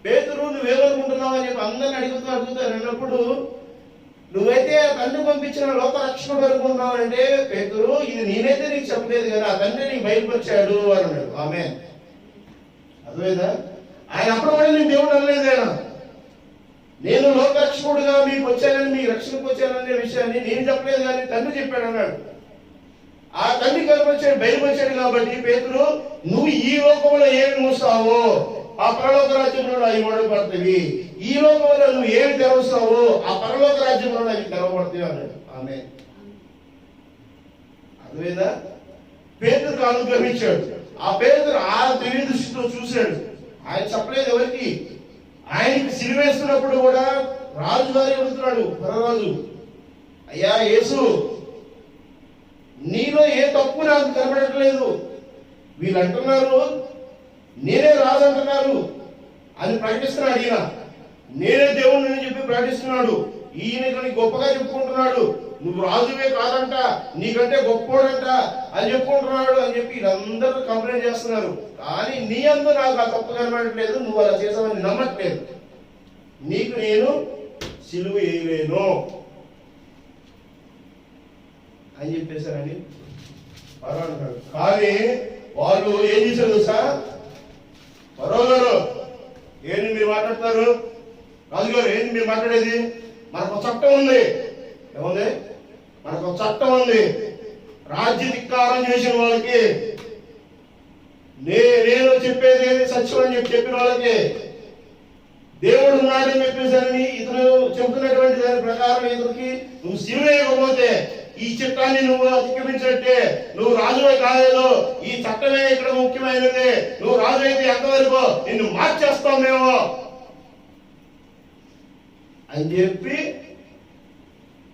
Speaker 1: పేతురు నువ్వేమనుకుంటున్నావు అని చెప్పి అందరిని అడుగుతారు అన్నప్పుడు, నువ్వైతే ఆ తండ్రి పంపించిన లోక రక్షకుడు అనుకుంటున్నావు అంటే, పేతురు ఇది నేనైతే నీకు చెప్పలేదు కదా, ఆ తండ్రి నీకు బయలుపరిచాడు అని అన్నాడు. ఆమె అర్థమైందా? ఆయన అప్పుడు కూడా నేను దేవుడు అనలేదు. ఆయన నేను లోక రక్షకుడుగా మీకు వచ్చానని, మీ రక్షణకు వచ్చాననే విషయాన్ని నేను చెప్పలేదు కానీ తండ్రి చెప్పాడు అన్నాడు. ఆ తండ్రి కనిపించాడు, బయలుపరిచాడు. కాబట్టి పేతురు, నువ్వు ఈ లోకంలో ఏమి మూస్తావో ఆ పరలోక రాజ్యంలో అవి మూడబడతాయి, ఈ లోకంలో నువ్వు ఏమి తెరవస్తావో ఆ పరలోక రాజ్యంలో అవి తెరవబడతాయి అన్నాడు. ఆమె అర్థమైందా? పేతురుకు అనుగ్రహించాడు. ఆ పేతురు ఆ దివ్య దృష్టితో చూశాడు. ఆయన చెప్పలేదు ఎవరికి. ఆయనకి సిలువేస్తున్నప్పుడు కూడా రాజుగారి అడుగుతున్నాడు, పరరాజు, అయ్యా యేసు, నీలో ఏ తప్పు నాకు కనబడట్లేదు, వీళ్ళు అంటున్నారు నేనే రాజు అంటున్నారు అని ప్రకటిస్తున్నాడు. ఈయన నేనే దేవుడిని అని చెప్పి ప్రకటిస్తున్నాడు. ఈయన గొప్పగా చెప్పుకుంటున్నాడు, నువ్వు రాజువే కాదంట, నీకంటే గొప్పోడంట అని చెప్పుకుంటున్నాడు అని చెప్పి వీళ్ళందరూ కంప్లైంట్ చేస్తున్నారు. కానీ నీ అందు నాకు ఆ తప్పు కనబడట్లేదు, నువ్వు అలా చేసావని నమ్మట్లేదు, నీకు నేను సిలువ వేయలేను అని చెప్పేశారని అంటాడు. కానీ వాళ్ళు ఏం చేశారు తెలుసా? ఫరో గారు, ఏంటి మీరు మాట్లాడతారు? రాజుగారు, ఏంటి మీరు మాట్లాడేది? మనకు చట్టం ఉంది. ఏముంది? మనకు చట్టం ఉంది. రాజ్య ధిక్కారం చేసిన వాళ్ళకి, నేను చెప్పేది సత్యం అని చెప్పిన వాళ్ళకి, దేవుడు ఉన్నాడని చెప్పేసరి ఇతను చెబుతున్నటువంటి దాని ప్రకారం ఇతనికి నువ్వు సిలువ వేయకపోతే ఈ చట్టాన్ని నువ్వు అతిక్రమించినట్టే, నువ్వు రాజువే కాలేదు, ఈ చట్టమే ఇక్కడ ముఖ్యమైనది, నువ్వు రాజు అయితే ఎంతవరకు నిన్ను మార్చేస్తాం మేము అని చెప్పి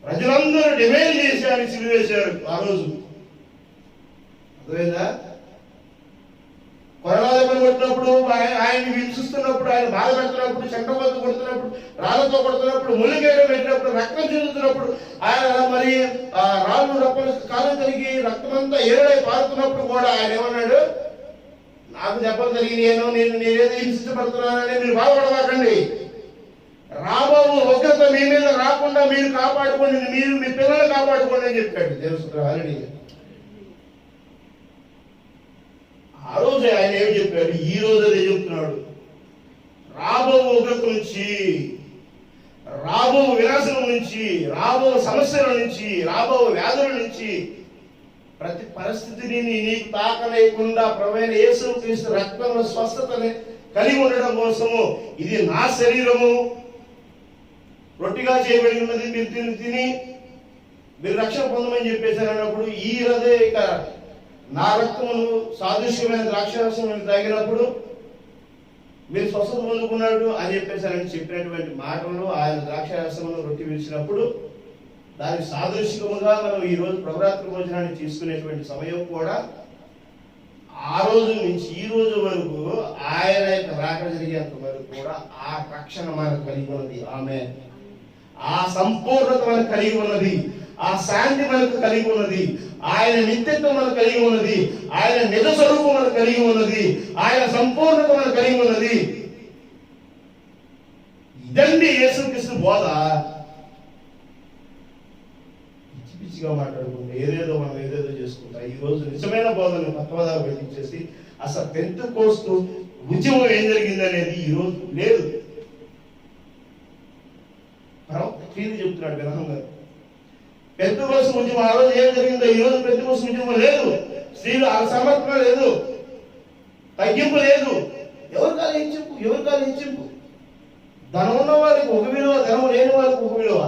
Speaker 1: ప్రజలందరూ డిమాండ్ చేసి ఆయన సిలువ వేశారు ఆ రోజు. అర్థమైందా? కొరడాదెబ్బలు కొట్టినప్పుడు, ఆయన్ని హింసిస్తున్నప్పుడు, ఆయన బాధ పెడుతున్నప్పుడు, చెంటబద్దు కొడుతున్నప్పుడు, రాళ్లతో కొడుతున్నప్పుడు, ములిగేయడం పెట్టినప్పుడు, రక్తం చెందుతున్నప్పుడు, ఆయన మరి రాళ్ళు రప్పలు కాలం జరిగి రక్తమంతా ఏడై పారుతున్నప్పుడు కూడా ఆయన ఏమన్నాడు? నాకు దెబ్బలు జరిగినాను, నేనేదో హింసించబడుతున్నానని మీరు బాధపడవాకండి, రాబో ఉగ్రత మీ మీద రాకుండా మీరు కాపాడుకోండి, మీరు మీ పిల్లలు కాపాడుకోండి అని చెప్పాడు దేవుడు. ఆ రోజు ఆయన ఏమి చెప్పాడు? ఈ రోజు అదే చెప్తున్నాడు. రాబో ఉగ్రత నుంచి, రాబో వినాశనం నుంచి, రాబో సమస్యల నుంచి, రాబో వ్యాధుల నుంచి, ప్రతి పరిస్థితిని నీకు తాకలేకుండా ప్రభువైన యేసుక్రీస్తు రక్తంలో స్వస్థతని కలిగి ఉండడం కోసము ఇది నా శరీరము, రొట్టిగా చేయబడి ఉన్నది, మీరు తిని మీరు రక్షణ పొందమని చెప్పేశారు అన్నప్పుడు, ఈ రదే ఇక నా రక్తమును సాదృశ్యమైన ద్రాక్షరసం తాగినప్పుడు మీరు స్వస్థత పొందుకున్నాడు అని చెప్పేసారని చెప్పినటువంటి మాటలు, ఆయన ద్రాక్షరసమును రొట్టి విరిచినప్పుడు దానికి సాదృశ్యముగా మనం ఈ రోజు ప్రభరాత్రి భోజనాన్ని తీసుకునేటువంటి సమయం కూడా ఆ రోజు నుంచి ఈ రోజు వరకు ఆయన యొక్క రాకడ జరిగేంత వరకు కూడా ఆ రక్షణ మనకు కలిగి ఉన్నది. ఆమె ఆ సంపూర్ణత మనకు కలిగి ఉన్నది, ఆ శాంతి మనకు కలిగి ఉన్నది, ఆయన నిత్యత్వం మనకు కలిగి ఉన్నది, ఆయన నిజ స్వరూపం మనకు కలిగి ఉన్నది, ఆయన సంపూర్ణత మనకు కలిగి ఉన్నది. ఇదండి యేసుక్రీస్తు బోధ. పిచ్చి పిచ్చిగా మాట్లాడుకుంటే ఏదేదో మనం ఏదేదో చేసుకుంటాం. ఈ రోజు నిజమైన బోధను పక్కవదాగా వెతికించేసి అసలు పెంతెకోస్తు ఉద్యమం ఏం జరిగింది అనేది ఈ రోజు లేదు. చెప్తున్నాడు గ్రహం గారు, పెంతెకోస్తు ఉద్యమం ఆ రోజు ఏం జరిగిందో ఈ రోజు పెంతెకోస్తు ఉద్యమం లేదు. స్త్రీలు సమర్పణ లేదు, తగ్గింపు లేదు. ఎవరికాలు హెచ్చింపు. ధనం ఉన్న వారికి ఒక విలువ, ధనం లేని వారికి ఒక విలువ.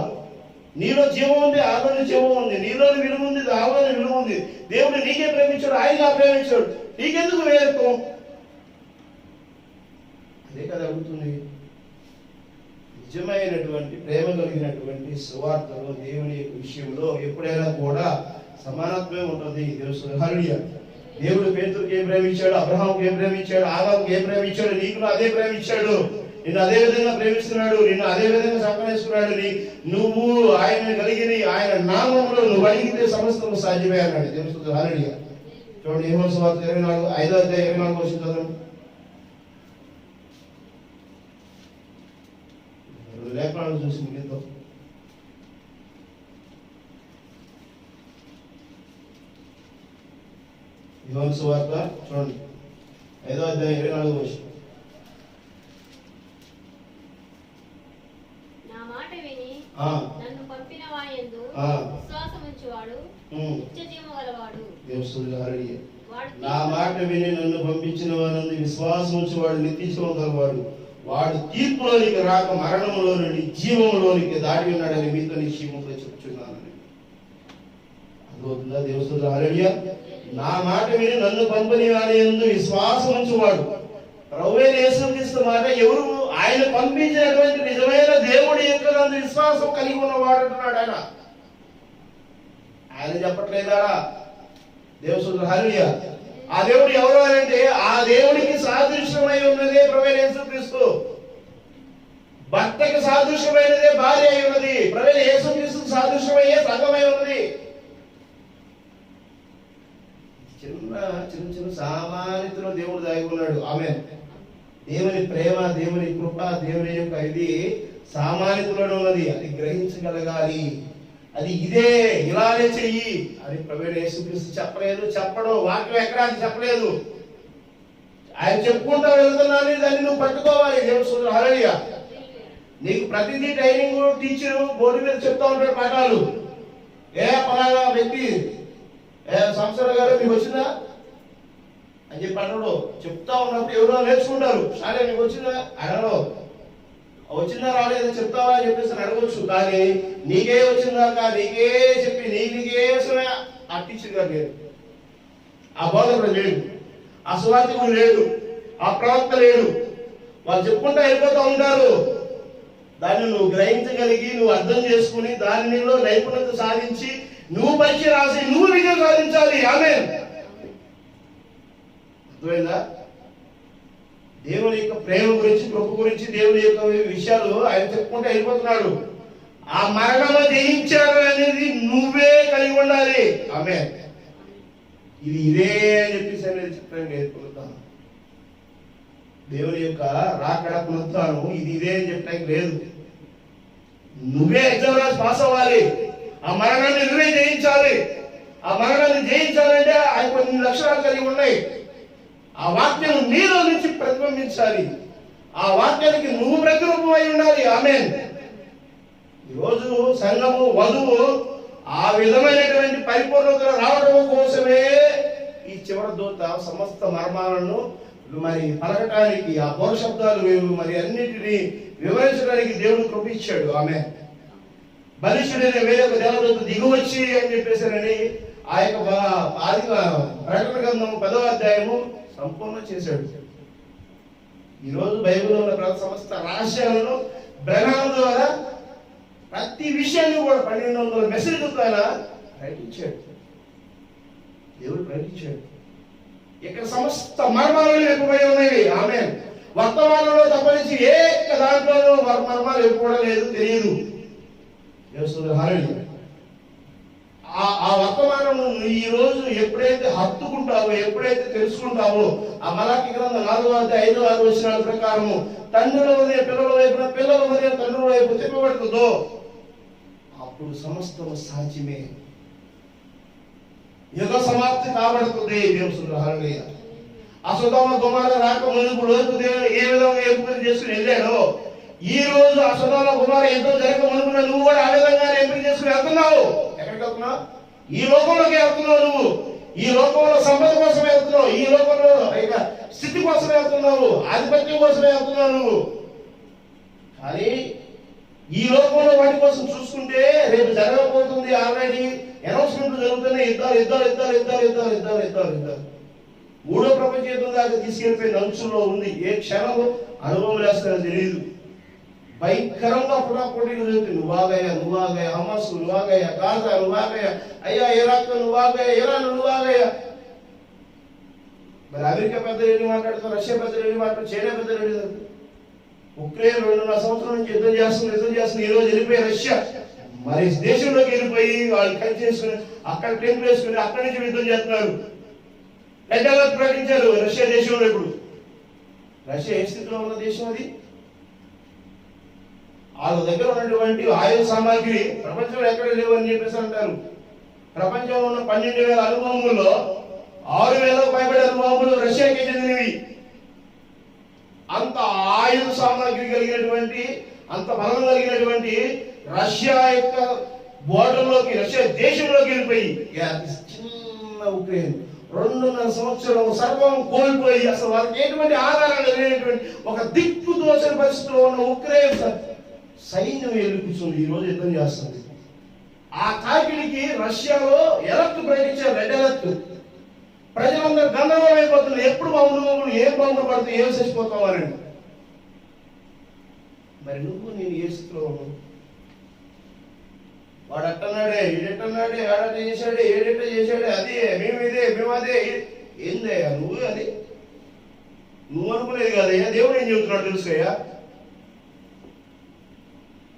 Speaker 1: నీలో జీవం ఉంది, ఆలోని జీవం ఉంది, నీలోని విలువ ఉంది, ఆలోని విలువ ఉంది. దేవుడు నీకే ప్రేమించాడు, ఆయనగా ప్రేమించాడు, నీకెందుకు వేరుతాం? అదే కదా అడుగుతుంది. నిజమైనటువంటి ప్రేమ కలిగినటువంటి సువార్తలో దేవుని విషయంలో ఎప్పుడైనా కూడా సమానత్వమే ఉంటుంది. దేవుడు పేతురుకి ఏం ప్రేమించాడు, అబ్రహాంకి ఏం ప్రేమించాడు, ఆదాముకి ఏం ప్రేమించాడు, నీకు అదే ప్రేమించాడు. నిన్ను అదే విధంగా ప్రేమిస్తున్నాడు, నిన్ను అదే విధంగా సంపాదిస్తున్నాడు. నువ్వు ఆయన కలిగి ఆయన నామంలో నువ్వు అడిగితే సమస్తము సాధ్యమే అన్నాడు. తెలుస్తుంది. హల్లెలూయా. చూడండి, యోహాను సువార్త 24 5వ అధ్యాయం 24 వచనం చదవండి. లేఖనాలు చూసి ముగిద్దాం. యోహాను సువార్త చూడండి 5వ అధ్యాయం 24వ వచనం.
Speaker 2: నా మాట విని నన్ను పంపిన వాయందు విశ్వాసం ఉంచువాడు నిత్య జీవము గలవాడు.
Speaker 1: నా మాట విని నన్ను పంపించిన వానందు విశ్వాసం ఉంచువాడు నిత్య జీవము గలవాడు. వాడు తీర్పులోనికి రాక మరణములో నుండి జీవములోనికి దాటి ఉన్నాడని మీతో నిశ్చయముగా చెప్తున్నానని. అర్థమవుతుందా దేవుడు? హల్లెలూయా. నా మాట విని నన్ను పంపిన వాని యందు విశ్వాసం ఉంచువాడు. ప్రభువైన యేసుక్రీస్తు మాట ఎవరు? ఆయన పంపించినటువంటి నిజమైన దేవుడి యొక్క నందు విశ్వాసం కలిగి ఉన్నవాడు అంటున్నాడు ఆయన. ఆయన చెప్పట్లేదా? దేవుడు హల్లెలూయా. ఆ దేవుడు ఎవరు అంటే ఆ దేవుడికి సాదృశ్యమై ఉన్నదే ప్రభువైన యేసుక్రీస్తు. భర్తకి సాదృశ్యమైనదే భార్య అయి ఉన్నది. ప్రభువైన యేసుక్రీస్తుకు సాదృశ్యమయ్యే సంఘమై ఉన్నది. చిన్న చిన్న చిన్న సామాన్యతలో దేవుడు దాగి ఉన్నాడు. ఆమేన్. దేవుని ప్రేమ, దేవుని కృప, దేవుని యొక్క ఇది సామాన్యతలో ఉన్నది. అది గ్రహించగలగాలి. అది ఇదే, ఇలానే చెయ్యి అని ప్రభువైన యేసుక్రీస్తు చెప్పలేదు. చెప్పడం వాక్యం ఎక్కడ అది చెప్పలేదు. ఆయన చెప్పుకుంటా వెళ్తున్నాను, దాన్ని నువ్వు పట్టుకోవాలి. దేవుడు హల్లెలూయా. నీకు ప్రతిదీ ట్రైనింగ్ టీచరు బోర్డు మీద చెప్తా ఉంటాడు పాఠాలు. పలానా వ్యక్తి సంవత్సరం గారు మీకు వచ్చిందా అని చెప్పి అన్నాడు. చెప్తా ఉన్నప్పుడు ఎవరో నేర్చుకుంటారు. సరే మీకు వచ్చిందా అడగడు. వచ్చిందా రాలేదని చెప్తావా అని చెప్పేసి అడగవచ్చు. కానీ నీకే వచ్చిందాక నీకే చెప్పి నీకే ఆ టీచర్ గారు లేడు, ఆ బోధకుడు లేడు, ఆ సువార్తికుడు లేడు, ఆ ప్రవక్త లేడు. వాళ్ళు చెప్పుకుంటా వెళ్ళిపోతూ ఉంటారు. దాన్ని నువ్వు గ్రహించగలిగి, నువ్వు అర్థం చేసుకుని, దానిలో నైపుణ్యత సాధించి, నువ్వు పరీక్ష రాసి నువ్వు విజయం సాధించాలి. ఆమేన్. అర్థమైందా? దేవుని యొక్క ప్రేమ గురించి, కృప గురించి, దేవుని యొక్క విషయాలు ఆయన చెప్పుకుంటూ వెళ్ళిపోతున్నాడు. ఆ మరణము జయించాడు అనేది నువ్వే కలిగి ఉండాలి. ఆమేన్. ఇది ఇదే అని చెప్పేసి అనేది చెప్పండి. నేర్పుతాను దేవుని యొక్క రాకడ పునరుత్థానం ఇది ఇదే అని చెప్పడానికి లేదు. నువ్వే ఎగ్జామ్ రాసి పాస్ అవ్వాలి. ఆ మరణాన్ని నువ్వే జయించాలి. ఆ మరణాన్ని జయించాలంటే ఆయన కొన్ని లక్షణాలు కలిగి ఉన్నాయి. ఆ వాక్యం నీలో నుంచి ప్రతిబింబించాలి. ఆ వాక్యానికి నువ్వు ప్రతిరూపం అయి ఉండాలి. ఆమేన్. ఈరోజు సంఘము, వధువు ఆ విధమైనటువంటి పరిపూర్ణతలో రావడం కోసమే ఈ చివరి దూత సమస్త మర్మాలను మరి పలకటానికి, ఆ పౌర శబ్దాలు మరి అన్నిటినీ వివరించడానికి దేవుడు కృప ఇచ్చాడు. ఆమేన్. బలిష్ఠుడైన వేరొక దేవదూత దిగువచ్చి అని చెప్పేసారని ఆ యొక్క ప్రకటన గ్రంథము 10వ అధ్యాయము సంపూర్ణ చేశాడు. ఈరోజు బైబిల్లో ఉన్న సమస్త రహస్యాలను బ్రహ్మాండం ద్వారా ప్రతి విషయాన్ని కూడా 1200 మెసేజ్ ద్వారా ప్రకటించాడు. దేవుడు ప్రకటించాడు. ఇక్కడ సమస్త మర్మాలను ఎక్కువై ఉన్నాయి. ఆమేన్. వర్తమానంలో తప్పనించి ఏ దాంట్లోనూ మర్మాలు ఎక్కువ లేదు, తెలియదు. ఆ వర్తమానం ఈ రోజు ఎప్పుడైతే హత్తుకుంటావో, ఎప్పుడైతే తెలుసుకుంటావో, ఆ మలాకి గ్రంథం 4వ అధ్యాయం 5, 6 వచనాల ప్రకారము తండ్రుల ఉదయం పిల్లల వైపున, పిల్లల ఉదయం తండ్రుల వైపు తిప్పబడుతుందో అప్పుడు సమస్తము సాధ్యమే. యుగ సమాప్తి కాబడుతుంది. దేవుడు హల్లెలూయా. ఆ సొదొమ గొమొర్రా రాక మునుపు లోతు దేవుడు ఏ విధంగా ఎంపిక చేసుకుని వెళ్ళాడో, ఈ రోజు ఆ సొదొమ గొమొర్రా ఎంతో జరగక మునుపు నువ్వు కూడా ఆ విధంగా ఎంపిక చేసుకుని వెళ్తున్నావు. ఎక్కడికి వెళ్తున్నావు? ఈ లోకంలోకి వెళ్తున్నావు. నువ్వు ఈ లోకంలో సంపద కోసమే వెళ్తున్నావు. ఈ లోకంలో స్థితి కోసమే వెళ్తున్నావు. ఆధిపత్యం కోసమే వెళ్తున్నావు నువ్వు. కానీ ఈ లోకంలో వాటి కోసం చూసుకుంటే రేపు జరగబోతుంది. ఆల్రెడీ అనౌన్స్మెంట్లు జరుగుతున్నాయి. యుద్ధాలు. 3వ ప్రపంచ యుద్ధం దాకా తీసుకెళ్లిపోయిన అంచుల్లో ఉంది. ఏ క్షణంలో అనుభవం లేస్తారో తెలియదు. భయంకరంగా పోటీలు జరుగుతుంది. నువ్వాగయ్యా, హమాస్ నువ్వాగయ్యా, గాజా నువ్వాగయ్యా, అయ్యా ఇరాక్ నువ్వాగయ్యా, ఇరాన్ నువ్వాగయ్యా. మరి అమెరికా పెద్దలు ఎన్ని మాట్లాడుతున్నారు, రష్యా పెద్దలు ఎన్ని మాట్లాడుతున్నారు, చైనా పెద్దలు ఎన్ని. ఉక్రెయిన్ 2.5 సంవత్సరం నుంచి యుద్ధం చేస్తుంది. ఈ రోజు వెళ్ళిపోయి రష్యా మరి దేశంలోకి వెళ్ళిపోయి వాళ్ళు కట్ చేసుకుని అక్కడ టెంపుల్ వేసుకుని అక్కడి నుంచి యుద్ధం చేస్తున్నారు. రెడ్ అలర్ట్ ప్రకటించారు రష్యా దేశంలో. ఇప్పుడు రష్యా ఏ స్థితిలో ఉన్న దేశం అది? వాళ్ళ దగ్గర ఉన్నటువంటి ఆయుధ సామాగ్రి ప్రపంచంలో ఎక్కడ లేవు అని చెప్పేసి అంటారు. ప్రపంచంలో ఉన్న 12,000 అణుబాంబుల్లో 6,000కు పైబడి అణుబాంబులు రష్యాకి చెందినవి. అంత ఆయుధ సామాగ్రి కలిగినటువంటి, అంత బలం కలిగినటువంటి రష్యా యొక్క బోర్డర్లోకి, రష్యా దేశంలోకి వెళ్ళిపోయి చిన్న ఉక్రెయిన్ 2.5 సంవత్సరం సర్వం కోల్పోయి అసలు వాళ్ళకి ఎటువంటి ఆధారాలు లేనటువంటి ఒక దిక్కు దోచని పరిస్థితిలో ఉన్న ఉక్రెయిన్ సైన్యం వెళ్ళిపోతుంది. ఈ రోజు యుద్ధం చేస్తుంది. ఆ తాకిడికి రష్యాలో ఎలర్ట్ ప్రకటించారు, రెడ్ అలర్ట్. ప్రజలందరూ గందరగోళం అయిపోతున్నారు. ఎప్పుడు బాంబులు, ఏం బాంబులు పడితే ఏం చచ్చిపోతామని. మరి నువ్వు నేను ఏ స్థితిలో ఉన్నావు? వాడు అట్టన్నాడే, ఈడెట్టన్నాడే, ఆడట చేశాడే, ఏడెట్ట చేశాడే, అదే మేము ఇదే, మేము అదే. ఏందయ్యా నువ్వు? అది నువ్వు అనుకునేది కాదయ్యా. దేవుడు ఏం చెబుతున్నాడు తెలుసయ్యా?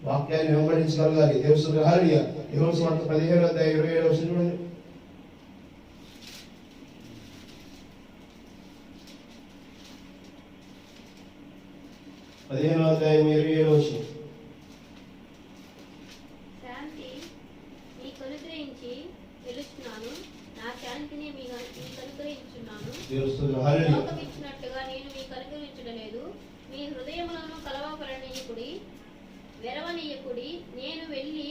Speaker 1: వాక్యాన్ని వెంబడించగలగాలి. దేవుడు హల్లెలూయా. యోహాను సువార్త 15:27 చూడండి.
Speaker 2: శాంతి మీకు అనుగ్రహించి వెలుచున్నాను, నా శాంతిని మీకు అనుగ్రహించున్నాను. లోకమిచ్చినట్లుగా నేను మీకు అనుగ్రహించలేదు. మీ హృదయములను కలవపరనీయకుడి, వెరవనీయకుడి. నేను వెళ్ళి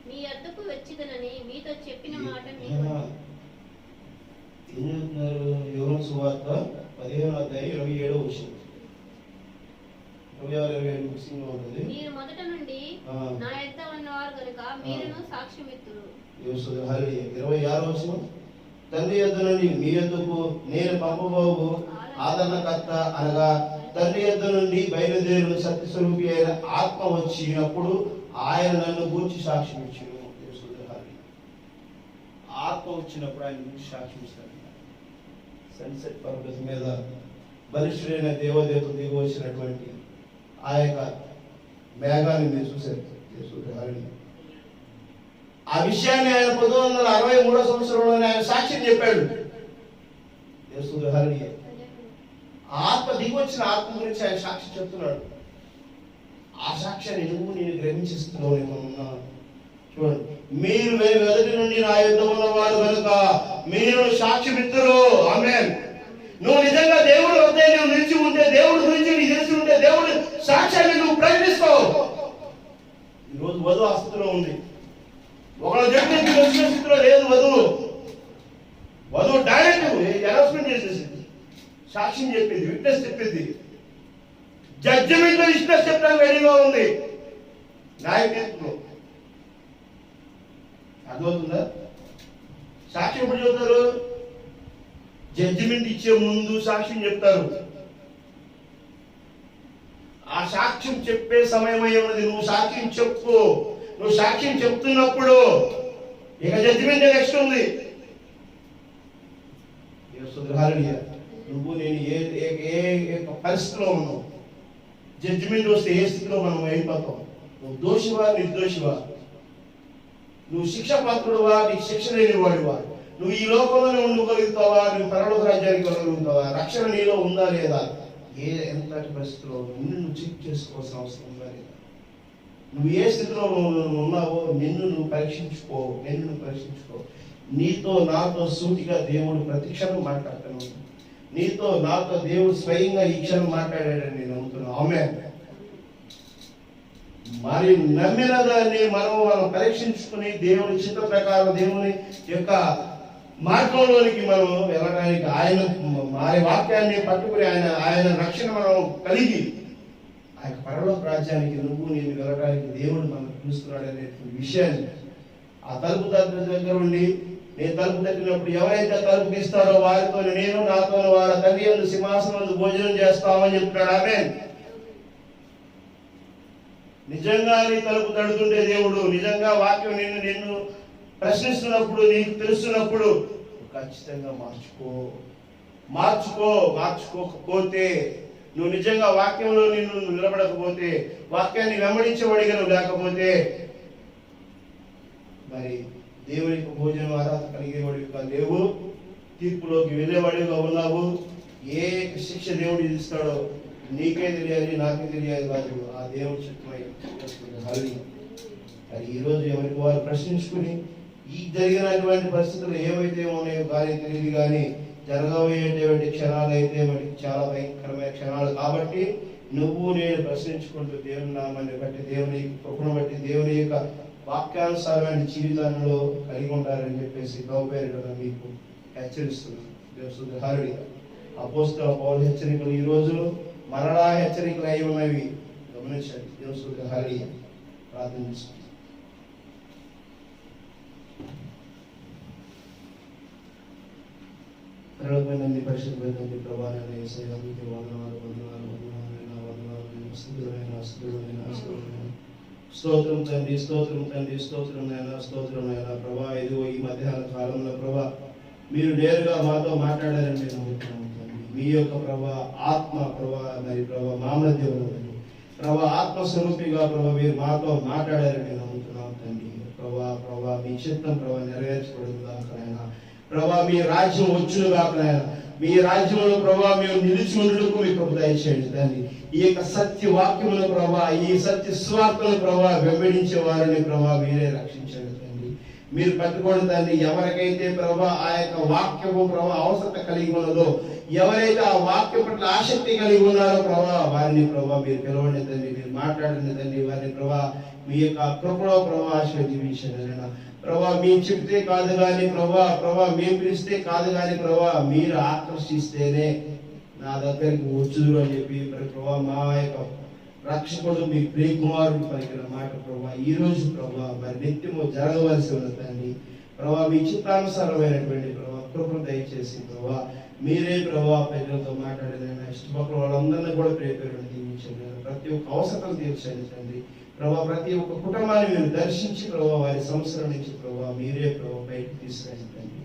Speaker 2: మీ వద్దకు వచ్చిదనని మీతో చెప్పిన మాట మీకు.
Speaker 1: యోహాను సువార్త 15:27
Speaker 2: మీరు మొదట నుండి నా యొద్ద ఉన్నవారు కనుక మీరును సాక్ష్యమిత్తురు.
Speaker 1: 26 తండ్రి యొద్ద నుండి మీ యొద్దకు నేను పంపబోవు ఆదరణకర్త అనగా తండ్రి యొద్ద నుండి బయలుదేరిన సత్యస్వరూపి అయిన ఆత్మ వచ్చినప్పుడు ఆయన నన్ను గూర్చి సాక్ష్యం ఇచ్చాడు. ఆత్మ వచ్చినప్పుడు ఆయన గురించి సాక్ష్యం ఇస్తాడు. సన్సెట్ పర్వతం మీద బలిష్ఠుడైన దేవదేవత దిగి వచ్చినటువంటి ఆ యొక్క మేఘాన్ని మీరు చూశారు. ఆ విషయాన్ని ఆయన 1963 సంవత్సరంలోనే ఆయన సాక్ష్యం చెప్పాడు. ఆత్మ దిగి వచ్చిన ఆత్మ గురించి ఆయన సాక్ష్యం చెప్తున్నాడు. ఆ సాక్ష్యాన్ని నువ్వు నేను గ్రహించిస్తున్నావు. చూడండి, మీరు మొదటి నుండి నా యుద్ధ ఉన్నవాడు కనుక మీరు సాక్ష్యమిత్తురు. ఆమేన్. నువ్వు నిజంగా దేవుడు వద్దే నువ్వు నిలిచి ఉంటే, దేవుడు గురించి నీకు తెలిసి ఉంటే, దేవుడు సాక్ష్యాన్ని నువ్వు ప్రకటిస్తావు. ఈరోజు వధువు ఆ స్థితిలో ఉంది. ఒకళ్ళు జడ్జి వచ్చిన స్థితిలో లేదు వధువు. వధువు డైరెక్ట్ అనౌన్స్మెంట్ చేసేసింది, సాక్ష్యం చెప్పింది, విట్నెస్ చెప్పింది, జడ్జిమెంట్ లో విట్నెస్ చెప్పడానికి రెడీగా ఉంది. న్యాయ తీర్పులో అర్థమవుతుందా? సాక్ష్యం ఎప్పుడు చెప్తారు? జడ్జిమెంట్ ఇచ్చే ముందు సాక్ష్యం చెప్తారు. ఆ సాక్ష్యం చెప్పే సమయం అయి ఉన్నది. నువ్వు సాక్ష్యం చెప్పు. నువ్వు సాక్ష్యం చెప్తున్నప్పుడు ఇక జడ్జిమెంట్ నెక్స్ట్ ఉంది. నువ్వు నేను ఏ పరిస్థితిలో ఉన్నావు, జడ్జిమెంట్ వస్తే ఏ స్థితిలో మనం అయిపోతాం. నువ్వు దోషివా, నిర్దోషివా, నువ్వు శిక్ష పాత్రుడువా, నీకు శిక్ష లేని వాడివా, నువ్వు ఈ లోకంలోనే ఉండగలుగుతావా, నువ్వు పరలోక రాజ్యానికి వెళ్ళగలుగుతావా, రక్షణ నీలో ఉందా లేదా, ఎంతటి పరిస్థితిలో నిన్ను చెక్ చేసుకోవాల్సిన అవసరం ఉందా లేదా, నువ్వు ఏ స్థితిలో ఉన్నావో నిన్ను నువ్వు పరీక్షించుకో. నీతో నాతో సూటిగా దేవుడు ప్రతి క్షణం మాట్లాడతాను. నీతో నాతో దేవుడు స్వయంగా ఈ క్షణం మాట్లాడాడని నేను నమ్ముతున్నాను. ఆమేన్. మరి నమ్మిన దాన్ని మనం పరీక్షించుకుని దేవుని చిత్త ప్రకారం దేవుని యొక్క మార్గంలోనికి మనం వెళ్ళడానికి, ఆయన వాక్యాన్ని పట్టుకుని ఆయన రక్షణ మనం కలిగి ఆ యొక్క పరలోక రాజ్యానికి నువ్వు నేను వెళ్ళడానికి దేవుడు మనం పిలుస్తున్నాడు అనేటువంటి విషయాన్ని ఆ తలుపు దగ్గర ఉండి, నేను తలుపు తట్టినప్పుడు ఎవరైతే తలుపు తీస్తారో వారితో నేను, నాతో వారి తండ్రి యందు సింహాసనం భోజనం చేస్తామని చెప్తున్నాడు. ఆమేన్. నిజంగా నీ తలుపు తడుతుంటే దేవుడు, నిజంగా వాక్యం నిన్ను ప్రశ్నిస్తున్నప్పుడు, నీకు తెలుస్తున్నప్పుడు ఖచ్చితంగా మార్చుకోకపోతే, నువ్వు నిజంగా వాక్యంలో నిన్ను నిలబడకపోతే, వాక్యాన్ని వెంబడించబడిగా నువ్వు లేకపోతే, మరి దేవునికి భోజనం అర్హత కలిగేవాడిగా లేవు, తీర్పులోకి వెళ్ళేవాడిగా ఉన్నావు. ఏ శిక్ష దేవుడు విధిస్తాడో నీకే తెలియాలి, నాకే తెలియాలి కాదు, ఆ దేవుడు చిత్తమై హల్లెలూయా. మరి ఈరోజు ఎవరికి వారు ప్రశ్నించుకుని ఈ జరిగినటువంటి పరిస్థితులు ఏవైతే ఉన్నాయో కానీ తెలియదు, కానీ జరగబోయేటువంటి క్షణాలు అయితే మనకి చాలా భయంకరమైన క్షణాలు. కాబట్టి నువ్వు నేను ప్రశ్నించుకుంటూ దేవుని నామాన్ని బట్టి, దేవుని కృపను బట్టి, దేవుని యొక్క వాక్యానుసారమైన జీవితంలో కలిగి ఉంటారని చెప్పేసి గౌరవ మీకు హెచ్చరిస్తున్నాను. దేవుని హల్లెలూయా. అపోస్తల పౌలు హెచ్చరికలు ఈ రోజు మరలా హెచ్చరికలు అయి ఉన్నవి, గమనించండి. దేవుని హల్లెలూయా. ప్రార్థన చేసుకుంటాం. పరలోకమైనది, పరిశుద్ధమైనది ప్రభావాన్ని యేసయ్యా మీకు వందనాలు, వందనాలు, వందనాలైనా, వందనాలైనా, స్తుతులైనా, స్తుతులైనా, స్తుతులైనా. స్తోత్రం తండ్రి, స్తోత్రం తండ్రి, స్తోత్రం నైనా, స్తోత్రం నైనా. ప్రభా ఇదిగో ఈ మధ్యాహ్న కాలంలో ప్రభా మీరు నేరుగా మాతో మాట్లాడారని నమ్ముతున్నాము తండ్రి. మీ యొక్క ప్రభా ఆత్మ ప్రభా మరి ప్రభా మా మధ్య ఉన్నదండి ప్రభా, ఆత్మస్వరూపిగా ప్రభా మీరు మాతో మాట్లాడారని నమ్ముతున్నాము తండ్రి. ప్రభా ప్రభా మీ చిత్తం ప్రభా నెరవేర్చబడును గాక నాయనా. ప్రభా మీ రాజ్యం వచ్చును గాక నాయనా. మీ రాజ్యంలో ప్రభా మేము నిలిచి ఉండటకు మీ కృప దయచేయండి తండ్రి. ఈ యొక్క సత్య వాక్యముల ప్రభా, ఈ సత్య స్వార్థను ప్రభా వెంబడించే వారిని ప్రభా మీరే రక్షించండి తండ్రి. మీరు పట్టుకోండి తండ్రి. ఎవరికైతే ప్రభా ఆ యొక్క వాక్యము ప్రభా అవసరత కలిగి ఉన్నదో, ఎవరైతే ఆ వాక్యం పట్ల ఆసక్తి కలిగి ఉన్నారో ప్రభా వారిని ప్రభా మీరు పిలవండి తండ్రి. మీరు మాట్లాడండి తండ్రి. వారిని ప్రభా మీ యొక్క కృపలో ప్రభా ఆశీర్వదించండి ప్రభా. మేము చెప్తే కాదు కానీ ప్రభా మేము పిలిస్తే కాదు కానీ ప్రభా మీరు ఆకర్షిస్తేనే నా దగ్గరికి వచ్చుదురు అని చెప్పి ప్రభా మా యొక్క రక్షకుడు మీ ప్రియ కుమారుడు పలికిన మాట ప్రభా ఈ రోజు ప్రభా మరి నిత్యము జరగవలసి ఉన్నదండి ప్రభా. మీ చిత్తానుసారమైనటువంటి ప్రభా కృపను దయచేసి ప్రభా మీరే ప్రభా ప్రజలతో మాట్లాడేదైనా ఇష్టపడిన వాళ్ళందరినీ కూడా ప్రేరేపణ దీవించండి. ప్రతి ఒక్క అవసరం తీర్చండి తండ్రి ప్రభా. ప్రతి ఒక్క కుటుంబాన్ని మీరు దర్శించి ప్రభా వారి సంవత్సరం నుంచి ప్రభా మీరే ప్రభా బయటకు తీసుకురండి తండ్రి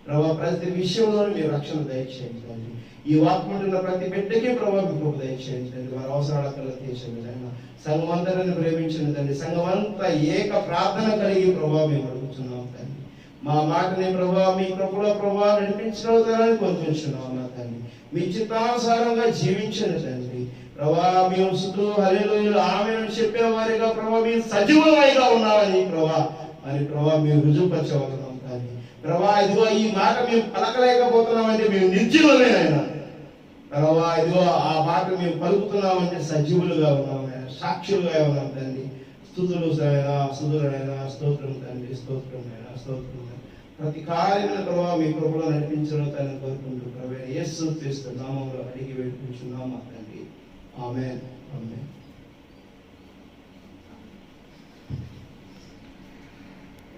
Speaker 1: ప్రభా. ప్రతి విషయంలో మీరు రక్షణ దయచేయండి తండ్రి. ఈ వాక్యం ప్రతి బిడ్డకే ప్రభా మీ కృప దయచేయండి తండ్రి. వారి అవసరాల తీర్చండి తండ్రి. సంఘం అందరిని ప్రేమించండి తండ్రి. సంఘం అంతా ఏక ప్రార్థన కలిగి ప్రభా మేము అడుగుతున్నాం తండ్రి. మా మాటని ప్రభా మీ కృపలో ప్రభా నడిపించడానికి కోరుకుంటున్నాం నా తండ్రి. మీ చిత్తానుసారంగా జీవించండి తండ్రి ప్రభా. మేము స్తుతులు హల్లెలూయా ఆమేన్ చెప్పే వారిగా ప్రభా మీరు సజీవమైగా ఉన్నారని ప్రభా అని ప్రభా మేము రుజువుపరచగలుగుతాం కానీ ప్రభా ఇదిగో ఈ మాట మేము పలకలేకపోతున్నామంటే మేము నిర్జీవులమేనైనా ప్రభా. ఇదిగో ఆ మాట మేము పలుకుతున్నామంటే సజీవులుగా ఉన్నామైనా, సాక్షులుగా ఉన్నాం తండ్రి. స్తుతులు స్తుతులైనా స్తోత్రం తండ్రి, స్తోత్రం అయినా స్తోత్రం. ప్రతి కార్యమైన ప్రభావ మీ కృపలో నడిపించడం తనని కోరుకుంటూ ప్రభు యేసు క్రీస్తు నామములో అడిగి వేడుకుంటున్నాము తండ్రి. ఆమేన్, ఆమేన్.